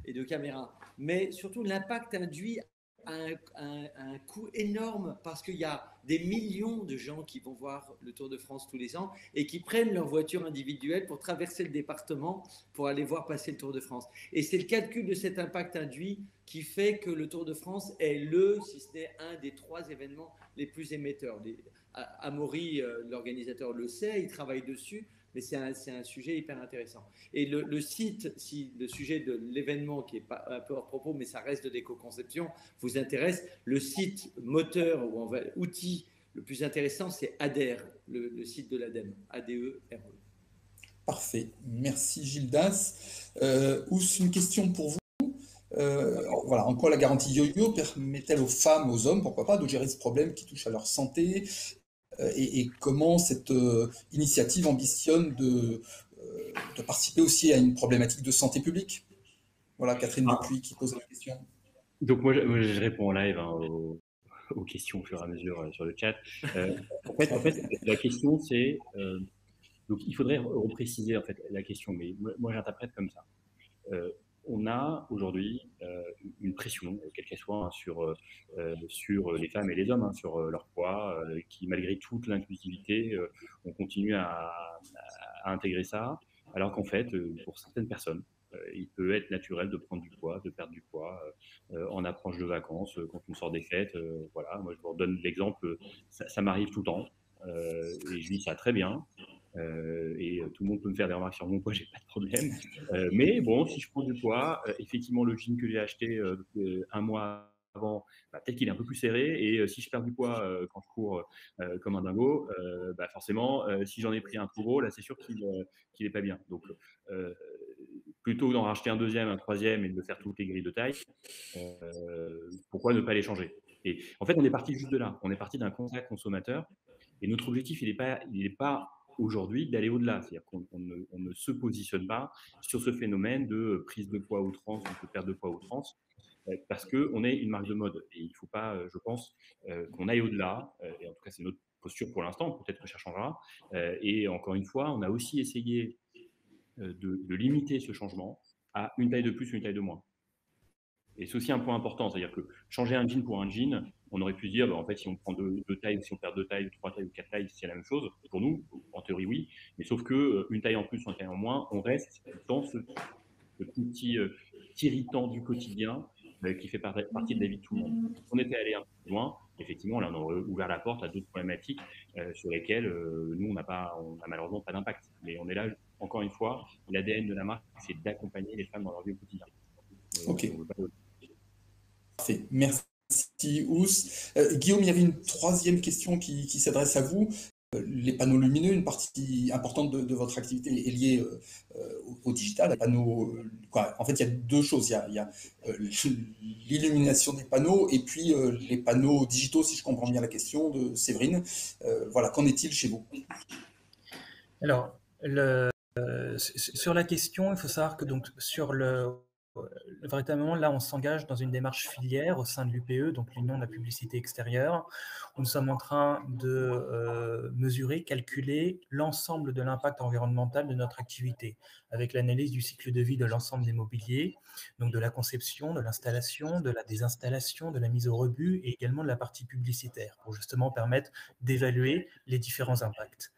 et de caméras. Mais surtout, l'impact induit un coût énorme parce qu'il y a des millions de gens qui vont voir le Tour de France tous les ans et qui prennent leur voiture individuelle pour traverser le département pour aller voir passer le Tour de France. Et c'est le calcul de cet impact induit qui fait que le Tour de France est si ce n'est un des 3 événements les plus émetteurs. Amaury, l'organisateur, le sait, il travaille dessus, mais c'est un sujet hyper intéressant. Et le site, si le sujet de l'événement, qui est pas un peu hors propos, mais ça reste de l'éco-conception, vous intéresse, le site moteur ou outil le plus intéressant, c'est ADERE, le site de l'ADEME, ADERE. Parfait. Merci Gildas. Ous, une question pour vous. Voilà, en quoi la garantie yo-yo permet-elle aux femmes, aux hommes, pourquoi pas, de gérer ce problème qui touche à leur santé et comment cette initiative ambitionne de participer aussi à une problématique de santé publique? Voilà, Catherine Dupuis qui pose la question. Donc moi, je réponds en live aux questions au fur et à mesure sur le chat. En fait, la question c'est, donc il faudrait repréciser en fait la question, mais moi j'interprète comme ça. On a aujourd'hui une pression, quelle qu'elle soit, hein, sur les femmes et les hommes, hein, sur leur poids, qui malgré toute l'inclusivité, on continue à intégrer ça, alors qu'en fait, pour certaines personnes, il peut être naturel de prendre du poids, de perdre du poids en approche de vacances, quand on sort des fêtes. Voilà, moi je vous redonne l'exemple, ça m'arrive tout le temps et je vis ça très bien. Et tout le monde peut me faire des remarques sur mon poids, j'ai pas de problème. Mais bon, si je prends du poids, effectivement, le jean que j'ai acheté un mois avant, peut-être qu'il est un peu plus serré. Et si je perds du poids quand je cours comme un dingo, forcément, si j'en ai pris un trop gros, là, c'est sûr qu'il est pas bien. Donc, plutôt d'en racheter un deuxième, un troisième et de me faire toutes les grilles de taille, pourquoi ne pas les changer? Et en fait, on est parti juste de là. On est parti d'un constat consommateur. Et notre objectif, il n'est pas aujourd'hui d'aller au-delà. C'est-à-dire qu'on ne se positionne pas sur ce phénomène de prise de poids à outrance ou de perte de poids à outrance, parce qu'on est une marque de mode. Et il ne faut pas, je pense, qu'on aille au-delà. Et en tout cas, c'est notre posture pour l'instant. Peut-être que ça changera. Et encore une fois, on a aussi essayé de limiter ce changement à une taille de plus ou une taille de moins. Et c'est aussi un point important, c'est-à-dire que changer un jean pour un jean, on aurait pu se dire, en fait, si on prend deux tailles, si on perd 2 tailles, 3 tailles ou 4 tailles, c'est la même chose. Pour nous, en théorie, oui. Mais sauf que une taille en plus ou une taille en moins, on reste dans ce petit irritant du quotidien qui fait partie de la vie de tout le monde. Si on était allé un peu plus loin, effectivement, là, on aurait ouvert la porte à d'autres problématiques sur lesquelles nous, on n'a malheureusement pas d'impact. Mais on est là, encore une fois, l'ADN de la marque, c'est d'accompagner les femmes dans leur vie au quotidien. Ok. Parfait. Merci, Ous. Guillaume, il y avait une troisième question qui s'adresse à vous. Les panneaux lumineux, une partie importante de votre activité est liée au digital. Les panneaux, en fait, il y a deux choses. Il y a l'illumination des panneaux et puis les panneaux digitaux, si je comprends bien la question de Séverine. Voilà, qu'en est-il chez vous? Alors, sur la question, il faut savoir que donc véritablement, là, on s'engage dans une démarche filière au sein de l'UPE, donc l'Union de la publicité extérieure, où nous sommes en train de mesurer, calculer l'ensemble de l'impact environnemental de notre activité, avec l'analyse du cycle de vie de l'ensemble des mobiliers, donc de la conception, de l'installation, de la désinstallation, de la mise au rebut et également de la partie publicitaire, pour justement permettre d'évaluer les différents impacts.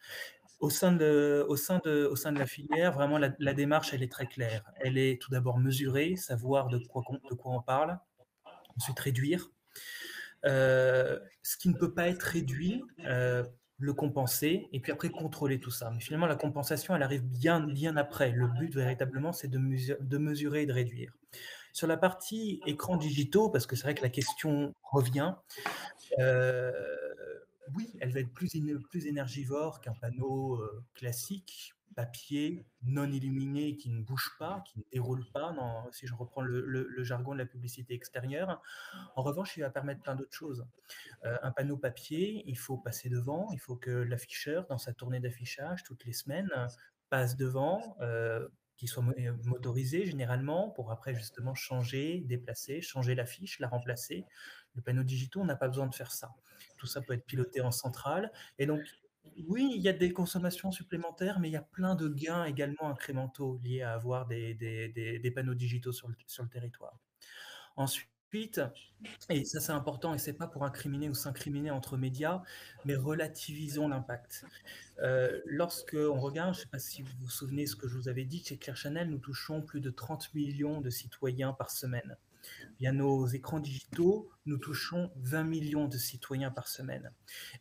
Au sein de la filière, vraiment, la démarche, elle est très claire. Elle est tout d'abord mesurer, savoir de quoi on parle, ensuite réduire. Ce qui ne peut pas être réduit, le compenser, et puis après contrôler tout ça. Mais finalement, la compensation, elle arrive bien après. Le but, véritablement, c'est de mesurer et de réduire. Sur la partie écrans digitaux, parce que c'est vrai que la question revient, oui, elle va être plus énergivore qu'un panneau classique, papier, non illuminé, qui ne bouge pas, qui ne déroule pas, si je reprends le jargon de la publicité extérieure. En revanche, il va permettre plein d'autres choses. Un panneau papier, il faut passer devant, il faut que l'afficheur, dans sa tournée d'affichage, toutes les semaines, passe devant, qu'il soit motorisé généralement, pour après justement changer, déplacer, changer l'affiche, la remplacer. Le panneau digital, on n'a pas besoin de faire ça. Tout ça peut être piloté en centrale. Et donc, oui, il y a des consommations supplémentaires, mais il y a plein de gains également incrémentaux liés à avoir des panneaux digitaux sur le territoire. Ensuite, et ça c'est important, et c'est pas pour incriminer ou s'incriminer entre médias, mais relativisons l'impact. Lorsque on regarde, je ne sais pas si vous vous souvenez ce que je vous avais dit, chez Clear Channel, nous touchons plus de 30 millions de citoyens par semaine. Via nos écrans digitaux, nous touchons 20 millions de citoyens par semaine.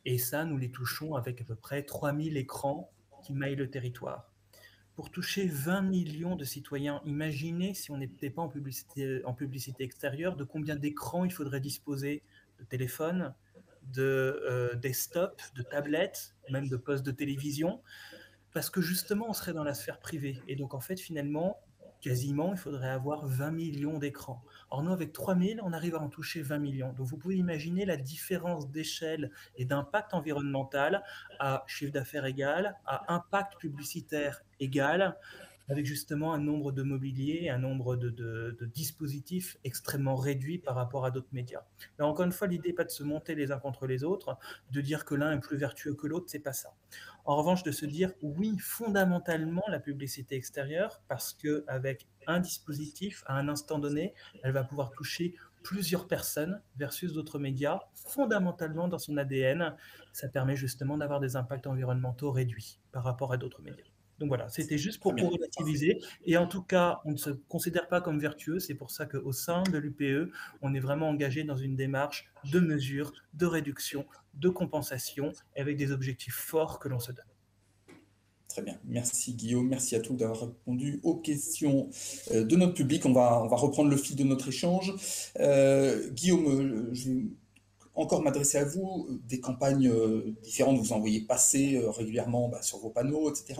Et ça, nous les touchons avec à peu près 3000 écrans qui maillent le territoire. Pour toucher 20 millions de citoyens, imaginez si on n'était pas en publicité extérieure, de combien d'écrans il faudrait disposer, de téléphones, de desktop, de tablettes, même de postes de télévision, parce que justement, on serait dans la sphère privée. Et donc, en fait, finalement, quasiment, il faudrait avoir 20 millions d'écrans. Or, nous, avec 3000, on arrive à en toucher 20 millions. Donc, vous pouvez imaginer la différence d'échelle et d'impact environnemental à chiffre d'affaires égal, à impact publicitaire égal, avec justement un nombre de mobiliers, un nombre de dispositifs extrêmement réduit par rapport à d'autres médias. Mais encore une fois, l'idée n'est pas de se monter les uns contre les autres, de dire que l'un est plus vertueux que l'autre, c'est pas ça. En revanche, de se dire oui, fondamentalement, la publicité extérieure, parce qu'avec un dispositif, à un instant donné, elle va pouvoir toucher plusieurs personnes versus d'autres médias, fondamentalement dans son ADN, ça permet justement d'avoir des impacts environnementaux réduits par rapport à d'autres médias. Donc voilà, c'était juste pour relativiser. Et en tout cas, on ne se considère pas comme vertueux. C'est pour ça qu'au sein de l'UPE, on est vraiment engagé dans une démarche de mesure, de réduction, de compensation, avec des objectifs forts que l'on se donne. Très bien, merci Guillaume, merci à tous d'avoir répondu aux questions de notre public. On va reprendre le fil de notre échange. Guillaume, je vais encore m'adresser à vous, des campagnes différentes, vous envoyez passer régulièrement sur vos panneaux, etc.,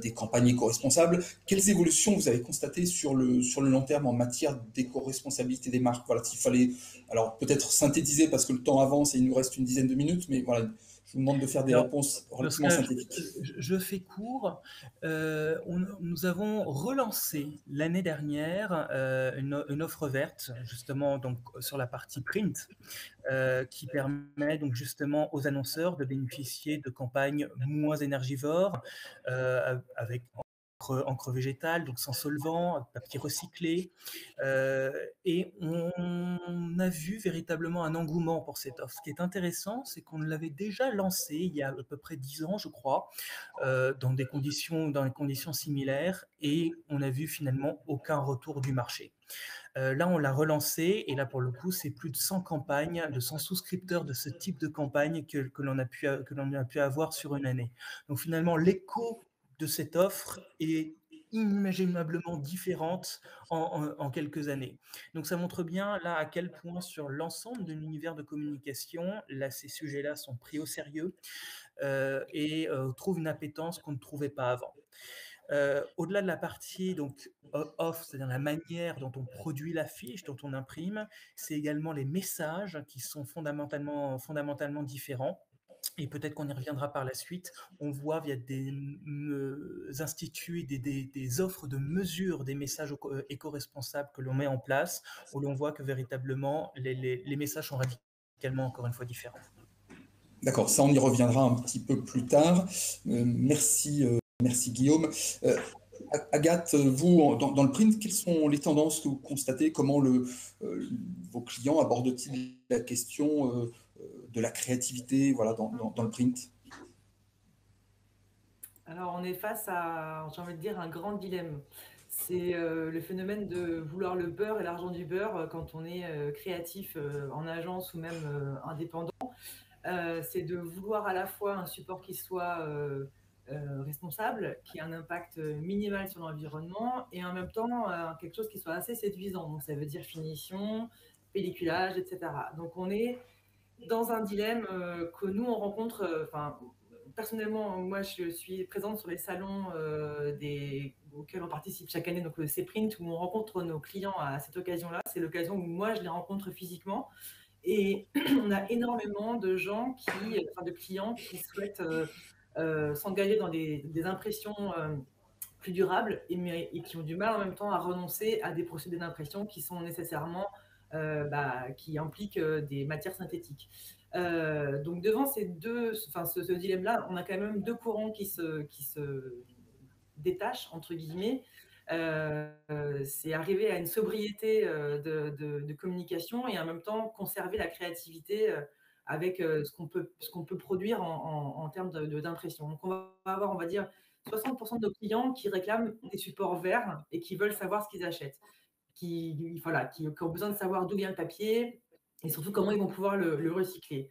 des campagnes éco-responsables. Quelles évolutions vous avez constatées sur le long terme en matière d'éco-responsabilité des marques? Voilà, s'il fallait, alors peut-être synthétiser parce que le temps avance et il nous reste une dizaine de minutes, mais voilà, je vous demande de faire des réponses relativement synthétiques. Je fais court. Nous avons relancé l'année dernière une offre verte, justement donc, sur la partie print, qui permet donc justement aux annonceurs de bénéficier de campagnes moins énergivores, avec encre végétale, donc sans solvant, papier recyclé. Et on a vu véritablement un engouement pour cette offre. Ce qui est intéressant, c'est qu'on l'avait déjà lancé il y a à peu près 10 ans, je crois, dans des conditions similaires, et on a vu finalement aucun retour du marché. Là, on l'a relancé, et là, pour le coup, c'est plus de 100 campagnes, de 100 souscripteurs de ce type de campagne que l'on a pu avoir sur une année. Donc finalement, l'écho de cette offre est inimaginablement différente en quelques années. Donc ça montre bien là à quel point sur l'ensemble de l'univers de communication, là, ces sujets-là sont pris au sérieux et trouvent une appétence qu'on ne trouvait pas avant. Au-delà de la partie donc off, c'est-à-dire la manière dont on produit l'affiche, dont on imprime, c'est également les messages qui sont fondamentalement différents. Et peut-être qu'on y reviendra par la suite. On voit via des instituts, des offres de mesure des messages éco-responsables que l'on met en place, où l'on voit que véritablement les messages sont radicalement, encore une fois, différents. D'accord, ça on y reviendra un petit peu plus tard. Merci Guillaume. Agathe, vous, dans le print, quelles sont les tendances que vous constatez? Comment vos clients abordent-ils la question de la créativité, voilà, dans le print? Alors, on est face à, j'ai envie de dire, un grand dilemme. C'est le phénomène de vouloir le beurre et l'argent du beurre quand on est créatif en agence ou même indépendant. C'est de vouloir à la fois un support qui soit responsable, qui ait un impact minimal sur l'environnement, et en même temps quelque chose qui soit assez séduisant. Donc ça veut dire finition, pelliculage, etc. Donc on est dans un dilemme que nous on rencontre. Personnellement, moi je suis présente sur les salons auxquels on participe chaque année, donc le C-Print, où on rencontre nos clients à cette occasion-là. C'est l'occasion où moi je les rencontre physiquement. Et on a énormément de de clients qui souhaitent s'engager dans des impressions plus durables et qui ont du mal en même temps à renoncer à des procédés d'impression qui sont nécessairement, qui impliquent des matières synthétiques. Donc devant ce dilemme-là, on a quand même deux courants qui se détachent, entre guillemets. C'est arriver à une sobriété de communication et en même temps conserver la créativité avec ce qu'on peut produire en termes d'impression. Donc on va avoir, on va dire, 60% de nos clients qui réclament des supports verts et qui veulent savoir ce qu'ils achètent, qui ont besoin de savoir d'où vient le papier et surtout comment ils vont pouvoir le recycler.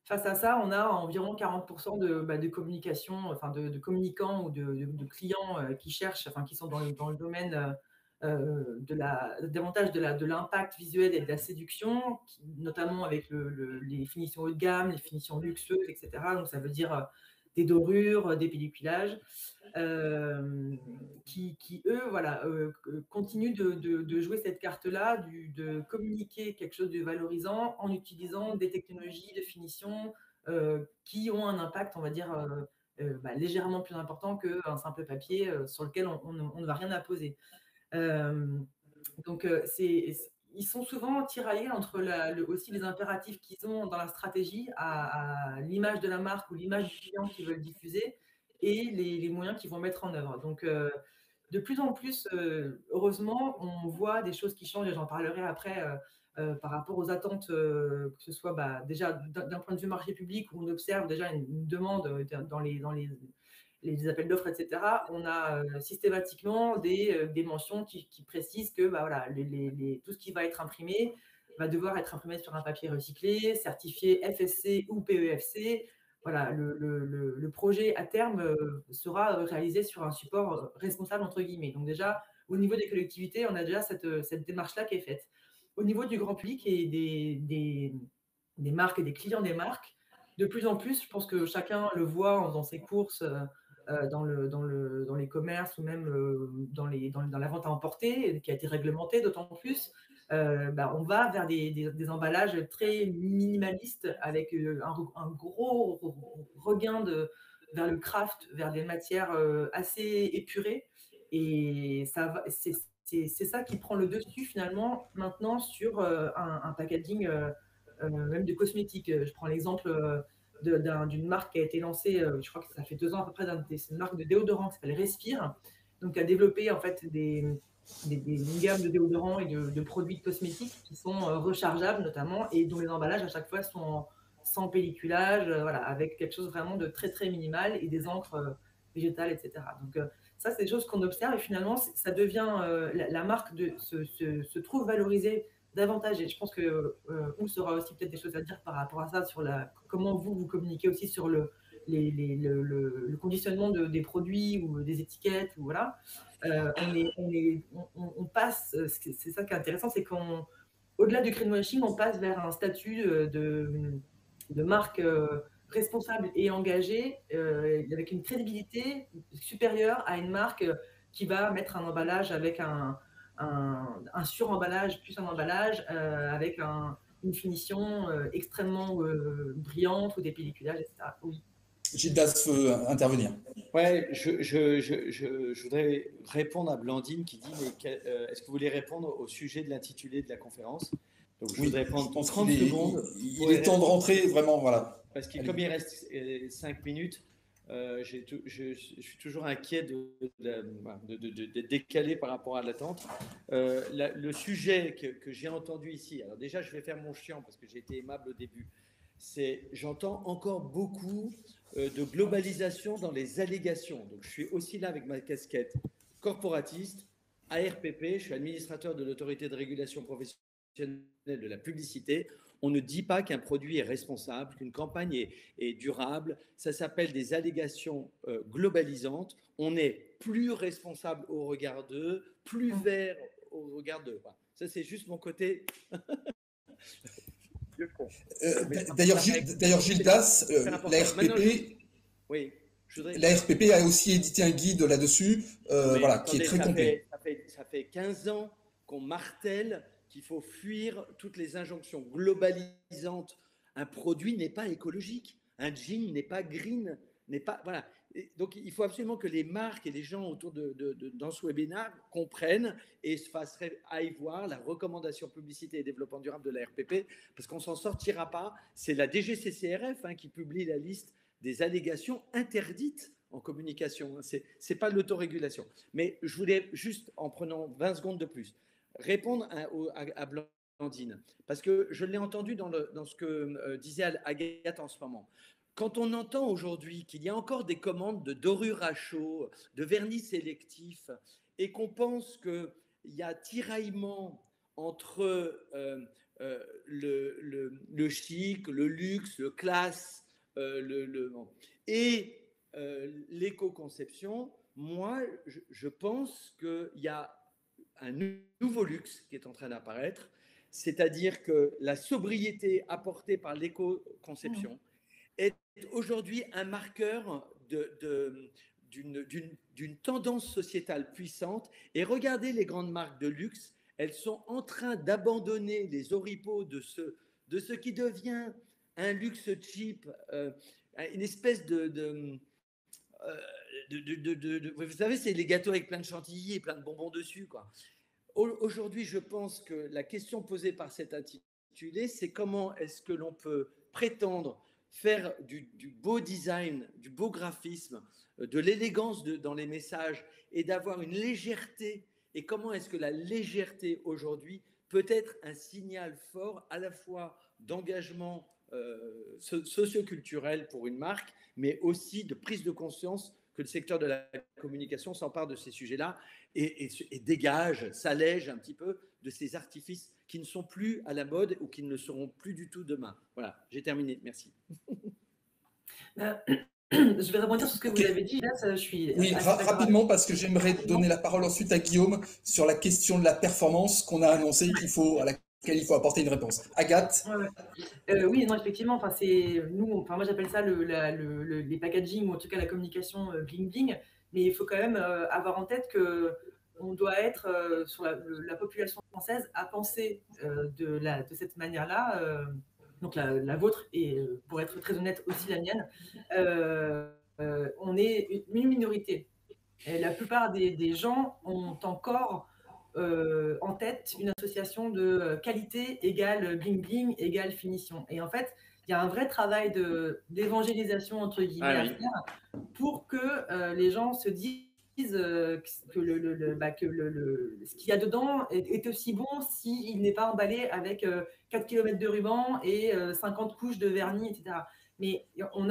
Face à ça, on a environ 40% de communication, enfin de communicants ou de clients qui cherchent, enfin qui sont dans le domaine davantage de l'impact visuel et de la séduction, notamment avec les finitions haut de gamme, les finitions luxueuses, etc. Donc ça veut dire des dorures, des pelliculages, qui eux, voilà, continuent de jouer cette carte-là, de communiquer quelque chose de valorisant en utilisant des technologies de finition qui ont un impact, on va dire, légèrement plus important qu'un simple papier sur lequel on ne va rien apposer. Donc, ils sont souvent tiraillés entre aussi les impératifs qu'ils ont dans la stratégie à l'image de la marque ou l'image du client qu'ils veulent diffuser et les moyens qu'ils vont mettre en œuvre. Donc, de plus en plus, heureusement, on voit des choses qui changent et j'en parlerai après par rapport aux attentes, que ce soit déjà d'un point de vue marché public où on observe déjà une demande dans les appels d'offres, etc., on a systématiquement des mentions qui précisent que voilà, tout ce qui va être imprimé va devoir être imprimé sur un papier recyclé, certifié FSC ou PEFC. Voilà, le projet à terme sera réalisé sur un support responsable, entre guillemets. Donc déjà, au niveau des collectivités, on a déjà cette démarche-là qui est faite. Au niveau du grand public et des marques et des clients des marques, de plus en plus, je pense que chacun le voit dans ses courses, dans les commerces ou même dans la vente à emporter, qui a été réglementée d'autant plus, on va vers des emballages très minimalistes avec un gros regain vers le craft, vers des matières assez épurées. Et c'est ça qui prend le dessus finalement maintenant sur un packaging même de cosmétiques. Je prends l'exemple d'une marque qui a été lancée, je crois que ça fait 2 ans à peu près, c'est une marque de déodorant qui s'appelle Respire. donc à développer en fait une gamme de déodorants et de produits cosmétiques qui sont rechargeables notamment et dont les emballages à chaque fois sont sans pelliculage, voilà, avec quelque chose vraiment de très très minimal et des encres végétales, etc. Donc ça, c'est des choses qu'on observe et finalement, ça devient la marque se trouve valorisée davantage. Et je pense que Ous aura aussi peut-être des choses à dire par rapport à ça, sur comment vous communiquez aussi sur le conditionnement des produits ou des étiquettes. Ou voilà. On passe, c'est ça qui est intéressant, c'est qu'au-delà du greenwashing, on passe vers un statut de marque responsable et engagée, avec une crédibilité supérieure à une marque qui va mettre un emballage avec un suremballage plus un emballage avec une finition extrêmement brillante ou des pelliculages, etc. Oui. Gildas veut intervenir. Ouais, je voudrais répondre à Blandine qui dit est-ce que vous voulez répondre au sujet de l'intitulé de la conférence? Donc, je voudrais prendre 30 secondes. Il est temps de rentrer, vraiment, voilà. Parce que comme il reste 5 minutes, je suis toujours inquiet de décaler par rapport à l'attente. Le sujet que j'ai entendu ici, alors déjà, je vais faire mon chiant parce que j'ai été aimable au début, c'est j'entends encore beaucoup de globalisation dans les allégations. Donc, je suis aussi là avec ma casquette corporatiste, ARPP, je suis administrateur de l'autorité de régulation professionnelle de la publicité. On ne dit pas qu'un produit est responsable, qu'une campagne est durable. Ça s'appelle des allégations globalisantes. On est plus responsable au regard d'eux, plus vert au regard d'eux. Ça, c'est juste mon côté. D'ailleurs, Gildas, l'ARPP, oui, l'ARPP a aussi édité un guide là-dessus, voilà, qui est très complet. Ça fait 15 ans qu'on martèle qu'il faut fuir toutes les injonctions globalisantes. Un produit n'est pas écologique, un jean n'est pas green, n'est pas voilà. Et donc il faut absolument que les marques et les gens autour dans ce webinaire comprennent et aillent voir la recommandation publicité et développement durable de la RPP, parce qu'on s'en sortira pas. C'est la DGCCRF qui publie la liste des allégations interdites en communication. C'est pas l'autorégulation. Mais je voulais juste, en prenant 20 secondes de plus, répondre à Blandine, parce que je l'ai entendu dans ce que disait Agathe en ce moment. Quand on entend aujourd'hui qu'il y a encore des commandes de dorure à chaud, de vernis sélectif, et qu'on pense qu'il y a tiraillement entre le chic, le luxe, le classe et l'éco-conception, moi, je pense qu'il y a un nouveau luxe qui est en train d'apparaître, c'est-à-dire que la sobriété apportée par l'éco-conception est aujourd'hui un marqueur d'une tendance sociétale puissante. Et regardez les grandes marques de luxe, elles sont en train d'abandonner les oripeaux de ce qui devient un luxe cheap, une espèce vous savez, c'est les gâteaux avec plein de chantilly et plein de bonbons dessus, quoi. Aujourd'hui, je pense que la question posée par cet intitulé, c'est comment est-ce que l'on peut prétendre faire du beau design, du beau graphisme, de l'élégance dans les messages et d'avoir une légèreté. Et comment est-ce que la légèreté aujourd'hui peut être un signal fort à la fois d'engagement socioculturel pour une marque, mais aussi de prise de conscience que le secteur de la communication s'empare de ces sujets-là et dégage, s'allège un petit peu de ces artifices qui ne sont plus à la mode ou qui ne le seront plus du tout demain. Voilà, j'ai terminé. Merci. Je vais rebondir sur ce que vous avez dit. Là, je suis rapidement, parce que j'aimerais donner la parole ensuite à Guillaume sur la question de la performance qu'on a annoncé à laquelle il faut apporter une réponse. Agathe. Oui, non, effectivement. Moi, j'appelle ça les packaging, ou en tout cas la communication bling bling. Mais il faut quand même avoir en tête que on doit être sur la population française à penser de cette manière-là. Donc la vôtre et pour être très honnête aussi la mienne, on est une minorité. Et la plupart des gens ont encore en tête une association de qualité égale bling bling égale finition. Et en fait, il y a un vrai travail d'évangélisation entre guillemets à faire pour que les gens se disent que, ce qu'il y a dedans est aussi bon s'il n'est pas emballé avec 4 km de ruban et 50 couches de vernis, etc. Mais on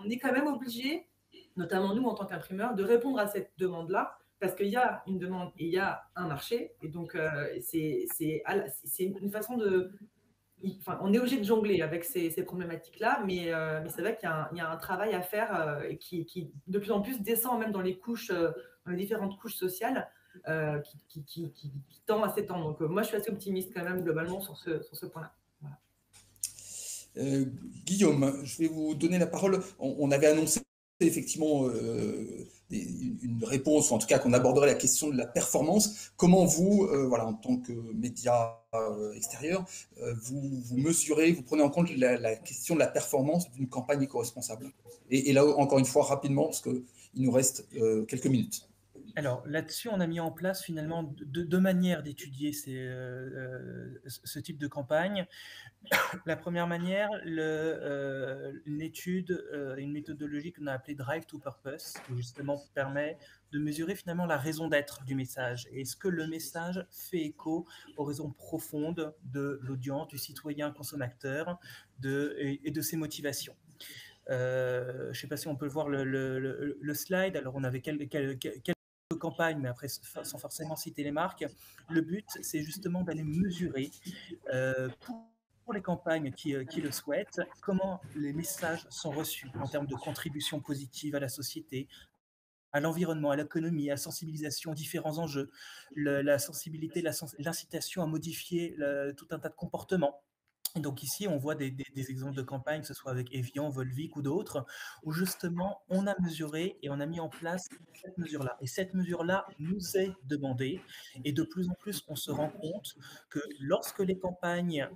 est quand même obligé, notamment nous en tant qu'imprimeurs, de répondre à cette demande-là, parce qu'il y a une demande et il y a un marché. Et donc, c'est une façon de... Enfin, on est obligé de jongler avec ces problématiques-là, mais c'est vrai qu'il y a un travail à faire qui de plus en plus descend même dans les couches, dans les différentes couches sociales, qui tend à s'étendre. Donc, moi, je suis assez optimiste quand même globalement sur ce point-là. Voilà. Guillaume, je vais vous donner la parole. On avait annoncé effectivement une réponse, ou en tout cas qu'on aborderait la question de la performance. Comment vous, voilà, en tant que média extérieur, vous mesurez, vous prenez en compte la question de la performance d'une campagne éco-responsable? Et là, encore une fois, rapidement, parce qu'il nous reste quelques minutes. Alors là-dessus, on a mis en place finalement deux manières d'étudier ce type de campagne. La première manière, une étude, une méthodologie qu'on a appelée Drive to Purpose, qui justement permet de mesurer finalement la raison d'être du message. Et est-ce que le message fait écho aux raisons profondes de l'audience, du citoyen consommateur et de ses motivations. Je ne sais pas si on peut voir le slide. Alors, on avait quelques campagnes, mais après, sans forcément citer les marques. Le but, c'est justement d'aller mesurer pour les campagnes qui le souhaitent, comment les messages sont reçus en termes de contribution positive à la société, à l'environnement, à l'économie, à la sensibilisation aux différents enjeux, la sensibilité, l'incitation à modifier tout un tas de comportements. Et donc ici, on voit des exemples de campagnes, que ce soit avec Evian, Volvic ou d'autres, où justement, on a mesuré et on a mis en place cette mesure-là. Et cette mesure-là nous est demandée. Et de plus en plus, on se rend compte que lorsque les campagnes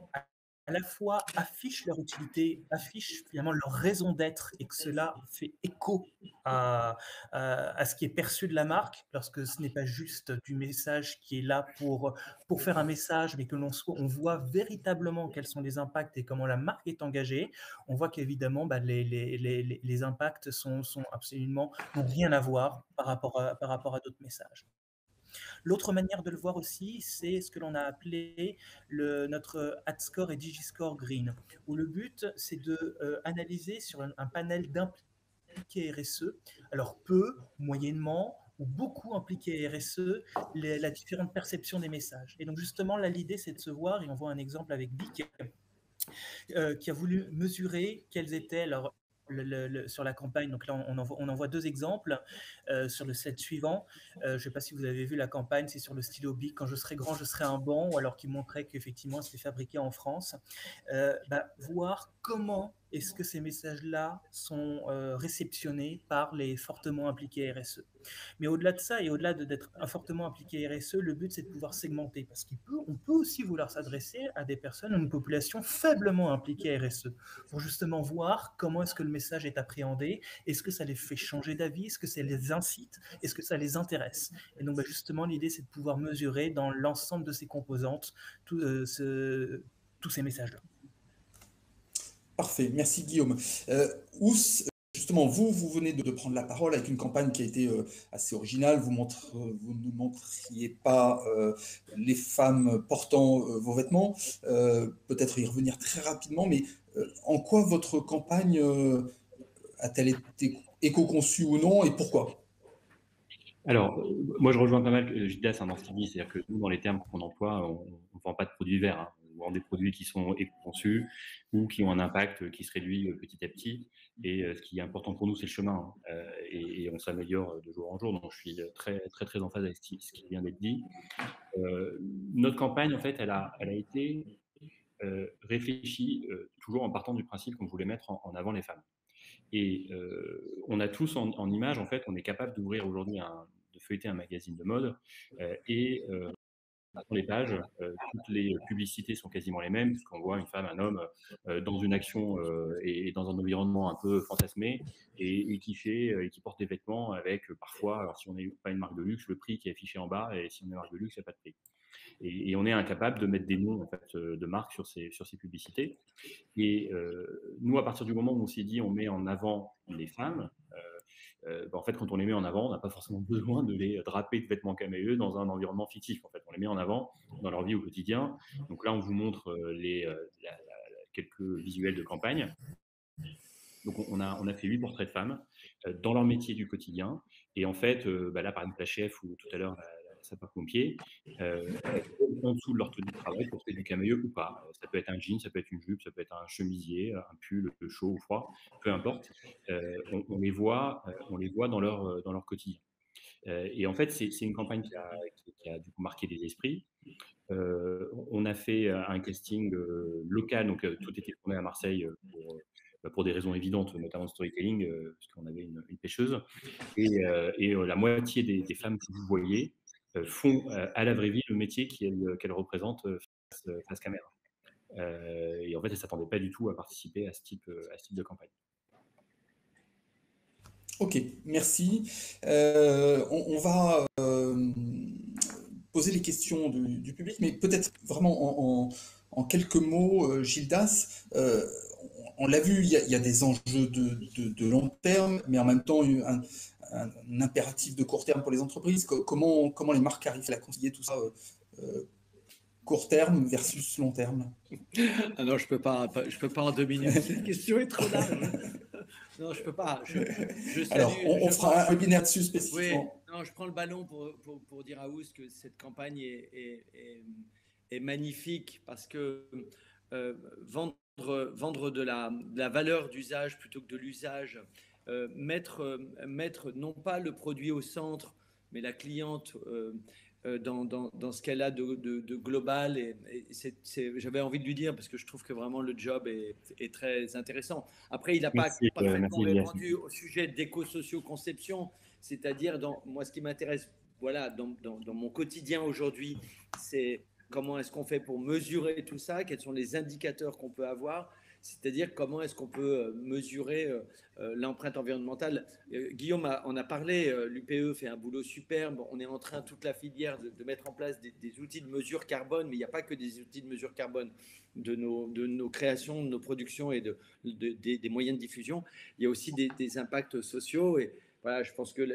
à la fois affichent leur utilité, affichent finalement leur raison d'être, et que cela fait écho à ce qui est perçu de la marque, lorsque ce n'est pas juste du message qui est là pour faire un message, mais que on voit véritablement quels sont les impacts et comment la marque est engagée, on voit qu'évidemment les impacts sont absolument, n'ont rien à voir par rapport à d'autres messages. L'autre manière de le voir aussi, c'est ce que l'on a appelé notre AdScore et DigiScore Green, où le but, c'est de analyser sur un panel d'impliqués RSE, alors peu, moyennement, ou beaucoup impliqués RSE, la différente perception des messages. Et donc justement, là, l'idée, c'est de se voir, et on voit un exemple avec BIC, qui a voulu mesurer quels étaient leurs sur la campagne. Donc là, on en voit deux exemples sur le slide suivant. Je ne sais pas si vous avez vu la campagne, c'est sur le stylo Bic, quand je serai grand, je serai un banc, ou alors qui montrait qu'effectivement, c'était fabriqué en France. Voir comment est-ce que ces messages-là sont réceptionnés par les fortement impliqués RSE. Mais au-delà de ça, et au-delà d'être fortement impliqué RSE, le but, c'est de pouvoir segmenter, parce qu'on peut aussi vouloir s'adresser à des personnes, à une population faiblement impliquée RSE, pour justement voir comment est-ce que le message est appréhendé, est-ce que ça les fait changer d'avis, est-ce que ça les incite, est-ce que ça les intéresse. Et donc justement, l'idée, c'est de pouvoir mesurer dans l'ensemble de ces composantes tous ces messages-là. Parfait, merci Guillaume. Ous, justement, vous venez de prendre la parole avec une campagne qui a été assez originale. Vous ne montriez pas les femmes portant vos vêtements. Peut-être y revenir très rapidement, mais en quoi votre campagne a-t-elle été éco-conçue ou non, et pourquoi? Alors, moi, je rejoins pas mal Gildas dans ce qu'il dit, c'est-à-dire que nous, dans les termes qu'on emploie, on ne vend pas de produits verts, hein. On vend des produits qui sont éco-conçus ou qui ont un impact qui se réduit petit à petit. Et ce qui est important pour nous, c'est le chemin, hein. Et on s'améliore de jour en jour. Donc, je suis très, très, très en phase avec ce qui vient d'être dit. Notre campagne, en fait, elle a été réfléchie toujours en partant du principe qu'on voulait mettre en avant les femmes. Et on a tous en image, en fait, on est capable d'ouvrir aujourd'hui, de feuilleter un magazine de mode et sur les pages, toutes les publicités sont quasiment les mêmes, puisqu'on voit une femme, un homme dans une action et dans un environnement un peu fantasmé et qui porte des vêtements avec parfois, alors si on n'est pas une marque de luxe, le prix qui est affiché en bas, et si on est une marque de luxe, il n'y a pas de prix. Et on est incapable de mettre des noms en fait, de marques sur ces publicités. Et nous, à partir du moment où on s'est dit on met en avant les femmes, En fait, quand on les met en avant, on n'a pas forcément besoin de les draper de vêtements camailleux dans un environnement fictif. En fait, on les met en avant dans leur vie au quotidien. Donc là, on vous montre quelques visuels de campagne. Donc, on a fait 8 portraits de femmes dans leur métier du quotidien. Et en fait, là, par exemple, la chef ou tout à l'heure, la sapeur-pompier, en dessous de leur tenue de travail, porter du camailleux ou pas. Ça peut être un jean, ça peut être une jupe, ça peut être un chemisier, un pull chaud ou froid, peu importe. On les voit dans leur quotidien. Et en fait, c'est une campagne qui a du coup marqué les esprits. On a fait un casting local, donc tout était tourné à Marseille pour des raisons évidentes, notamment de storytelling, parce qu'on avait une pêcheuse. Et la moitié des femmes que vous voyez font à la vraie vie le métier qu'elles représentent face caméra. Et en fait, elles ne s'attendaient pas du tout à participer à ce type de campagne. Ok, merci. On va poser les questions du public, mais peut-être vraiment en quelques mots, Gildas. On l'a vu, il y a des enjeux de long terme, mais en même temps un impératif de court terme pour les entreprises. Comment les marques arrivent à concilier tout ça, court terme versus long terme? Ah non, je peux pas en 2 minutes. Cette question est trop large. Non, je peux pas. Alors, on fera un webinaire dessus spécifiquement. Oui, non, je prends le ballon pour dire à Ous que cette campagne est magnifique parce que vendre de la valeur d'usage plutôt que de l'usage, mettre non pas le produit au centre, mais la cliente dans ce qu'elle a de global. Et j'avais envie de lui dire parce que je trouve que vraiment le job est très intéressant. Après, il n'a pas parfaitement répondu au sujet d'éco-socio-conception, c'est-à-dire moi, ce qui m'intéresse, voilà, dans mon quotidien aujourd'hui, c'est comment est-ce qu'on fait pour mesurer tout ça, quels sont les indicateurs qu'on peut avoir, c'est-à-dire comment est-ce qu'on peut mesurer l'empreinte environnementale. Guillaume en a parlé, l'UPE fait un boulot superbe, on est en train, toute la filière, de mettre en place des outils de mesure carbone, mais il n'y a pas que des outils de mesure carbone de nos créations, de nos productions et des moyens de diffusion, il y a aussi des impacts sociaux. Et voilà, je pense que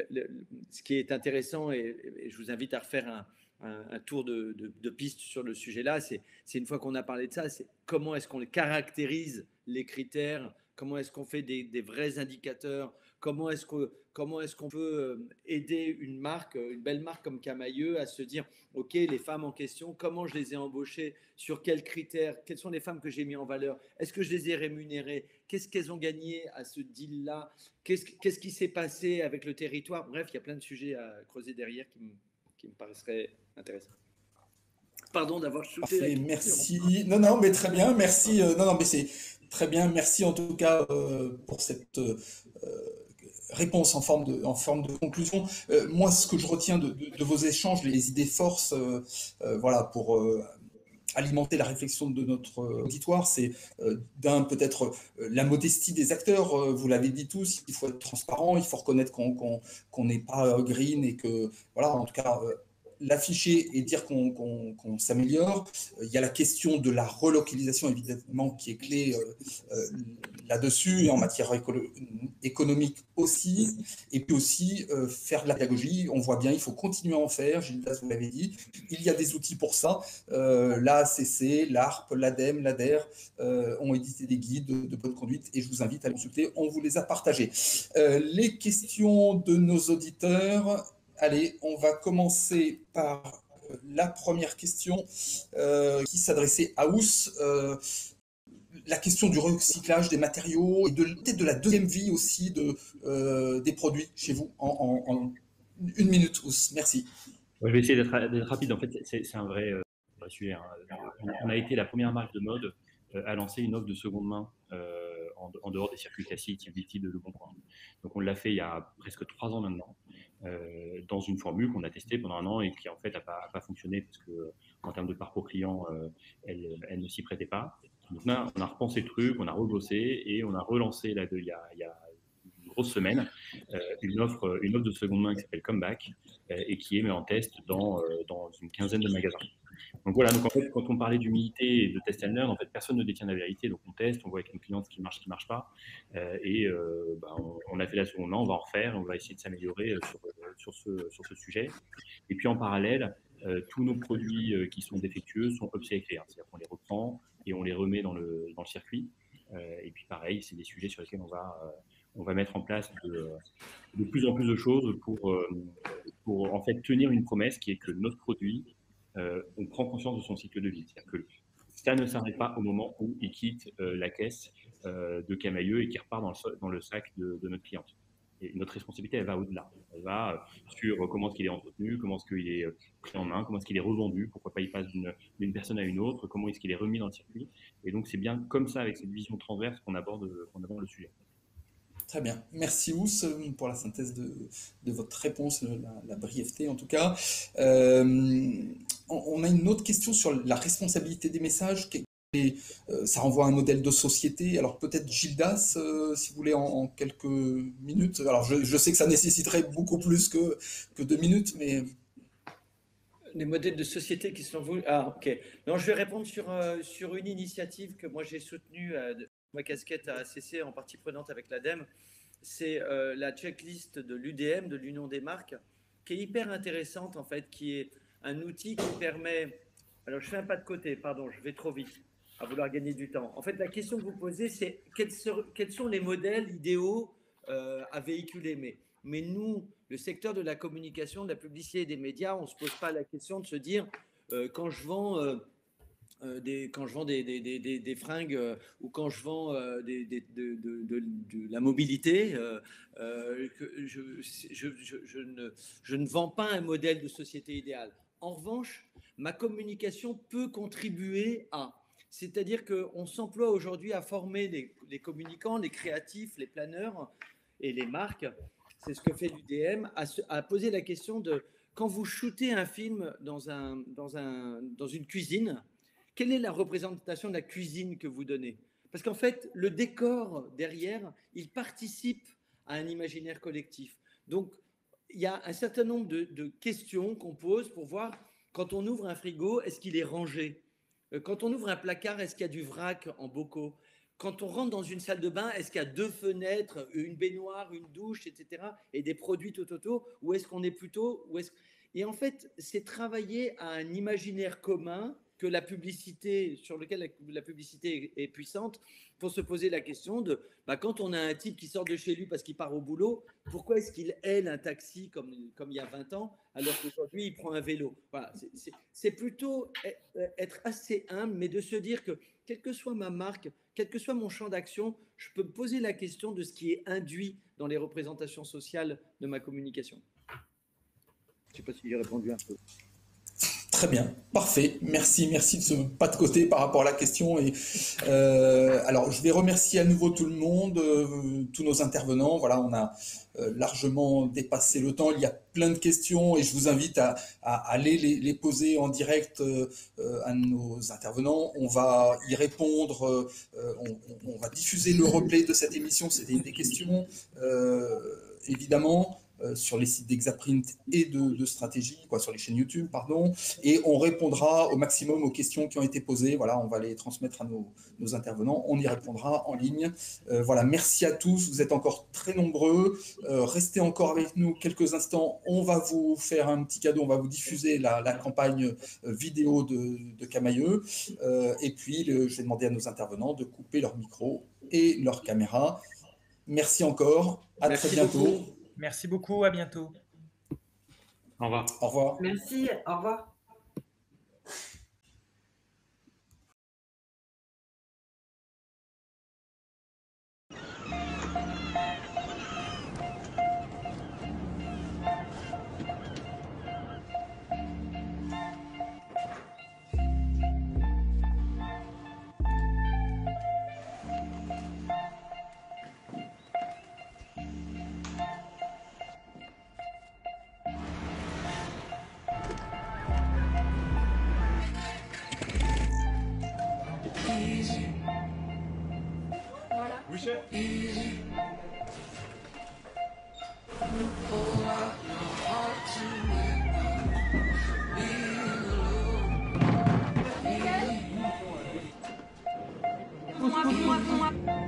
ce qui est intéressant, et je vous invite à refaire un tour de piste sur le sujet-là, c'est une fois qu'on a parlé de ça, c'est comment est-ce qu'on caractérise les critères, comment est-ce qu'on fait des vrais indicateurs, comment est-ce qu'on peut aider une belle marque comme Camaïeu à se dire, ok, les femmes en question, comment je les ai embauchées, sur quels critères, quelles sont les femmes que j'ai mis en valeur, est-ce que je les ai rémunérées, qu'est-ce qu'elles ont gagné à ce deal-là, qu'est-ce qui s'est passé avec le territoire. Bref, il y a plein de sujets à creuser derrière qui me paraîtrait intéressant. Pardon d'avoir shooté la question. Merci. Non, mais très bien. Merci. Non, mais c'est très bien. Merci en tout cas pour cette réponse en forme de conclusion. Moi, ce que je retiens de vos échanges, les idées forces, voilà, pour alimenter la réflexion de notre auditoire, c'est peut-être la modestie des acteurs, vous l'avez dit tous, il faut être transparent, il faut reconnaître qu'on n'est pas green et que, voilà, en tout cas, l'afficher et dire qu'on s'améliore. Il y a la question de la relocalisation, évidemment, qui est clé là-dessus, et en matière économique aussi. Et puis aussi, faire de la pédagogie. On voit bien, il faut continuer à en faire. Gildas, vous l'avez dit. Il y a des outils pour ça. L'ACC, l'ARP, l'ADEME, l'ADER ont édité des guides de bonne conduite et je vous invite à les consulter. On vous les a partagés. Les questions de nos auditeurs. Allez, on va commencer par la première question qui s'adressait à Ous. La question du recyclage des matériaux et peut-être de la deuxième vie aussi des produits chez vous en 1 minute, Ous. Merci. Je vais essayer d'être rapide. En fait, c'est un vrai sujet. On a été la première marque de mode à lancer une offre de seconde main en dehors des circuits classiques, Vinted, Le Bon Coin. Donc on l'a fait il y a presque 3 ans maintenant, dans une formule qu'on a testée pendant 1 an et qui en fait n'a pas fonctionné parce que en termes de parcours client, elle ne s'y prêtait pas. Donc là, on a repensé le truc, on a rebossé et on a relancé il y a une grosse semaine une offre de seconde main qui s'appelle Comeback et qui est mise en test dans une quinzaine de magasins. Donc voilà, donc en fait, quand on parlait d'humilité et de test and learn, en fait, personne ne détient la vérité. Donc on teste, on voit avec nos clients ce qui marche pas. On a fait la seconde main, on va en refaire, on va essayer de s'améliorer sur ce sujet. Et puis en parallèle, tous nos produits qui sont défectueux sont upcyclés. C'est-à-dire qu'on les reprend et on les remet dans le circuit. Et puis pareil, c'est des sujets sur lesquels on va mettre en place de plus en plus de choses pour en fait tenir une promesse qui est que notre produit, on prend conscience de son cycle de vie. C'est-à-dire que ça ne s'arrête pas au moment où il quitte la caisse de Camaïeu et qu'il repart dans le sac de notre cliente. Et notre responsabilité, elle va au-delà. Elle va sur comment est-ce qu'il est entretenu, comment est-ce qu'il est pris en main, comment est-ce qu'il est revendu, pourquoi pas il passe d'une personne à une autre, comment est-ce qu'il est remis dans le circuit. Et donc, c'est bien comme ça, avec cette vision transverse, qu'on aborde le sujet. Très bien. Merci Ous pour la synthèse de votre réponse, la brièveté en tout cas. On a une autre question sur la responsabilité des messages. Ça renvoie à un modèle de société. Alors peut-être Gildas, si vous voulez, en quelques minutes. Alors je sais que ça nécessiterait beaucoup plus que 2 minutes, mais... Les modèles de société qui sont voulus. Ah, ok. Non, je vais répondre sur une initiative que moi j'ai soutenue, ma casquette à ACC en partie prenante avec l'ADEME. C'est la checklist de l'UDM, de l'Union des marques, qui est hyper intéressante en fait, qui est un outil qui permet. Alors je fais un pas de côté, pardon, je vais trop vite à vouloir gagner du temps. En fait, la question que vous posez, c'est quels sont les modèles idéaux à véhiculer. Mais nous, le secteur de la communication, de la publicité et des médias, on ne se pose pas la question de se dire quand je vends des fringues ou quand je vends de la mobilité, je ne vends pas un modèle de société idéale. En revanche, ma communication peut contribuer à. C'est-à-dire qu'on s'emploie aujourd'hui à former les communicants, les créatifs, les planeurs et les marques. C'est ce que fait l'UDM, à poser la question de quand vous shootez un film dans une cuisine, quelle est la représentation de la cuisine que vous donnez? Parce qu'en fait, le décor derrière, il participe à un imaginaire collectif. Donc, il y a un certain nombre de questions qu'on pose pour voir, quand on ouvre un frigo, est-ce qu'il est rangé? Quand on ouvre un placard, est-ce qu'il y a du vrac en bocaux? Quand on rentre dans une salle de bain, est-ce qu'il y a 2 fenêtres, une baignoire, une douche, etc. et des produits tout autour? Ou est-ce qu'on est plutôt... Et en fait, c'est travailler à un imaginaire commun que la publicité, sur lequel la publicité est puissante, pour se poser la question de quand on a un type qui sort de chez lui parce qu'il part au boulot, pourquoi est-ce qu'il aile un taxi comme il y a 20 ans alors qu'aujourd'hui il prend un vélo? Voilà, c'est plutôt être assez humble, mais de se dire que quelle que soit ma marque, quel que soit mon champ d'action, je peux me poser la question de ce qui est induit dans les représentations sociales de ma communication. Je ne sais pas si j'ai répondu un peu. Très bien, parfait. Merci de ce pas de côté par rapport à la question. Et alors, je vais remercier à nouveau tout le monde, tous nos intervenants. Voilà, on a largement dépassé le temps. Il y a plein de questions et je vous invite à aller les poser en direct à nos intervenants. On va y répondre. On va diffuser le replay de cette émission. C'était des questions, évidemment. Sur les sites d'Exaprint et de Stratégie, sur les chaînes YouTube, pardon, et on répondra au maximum aux questions qui ont été posées. Voilà, on va les transmettre à nos intervenants, on y répondra en ligne. Voilà, merci à tous, vous êtes encore très nombreux. Restez encore avec nous quelques instants, on va vous faire un petit cadeau, on va vous diffuser la campagne vidéo de Camaïeu, et puis je vais demander à nos intervenants de couper leur micro et leur caméra. Merci encore, très bientôt. Beaucoup. Merci beaucoup, à bientôt. Au revoir. Au revoir. Merci, au revoir. moi.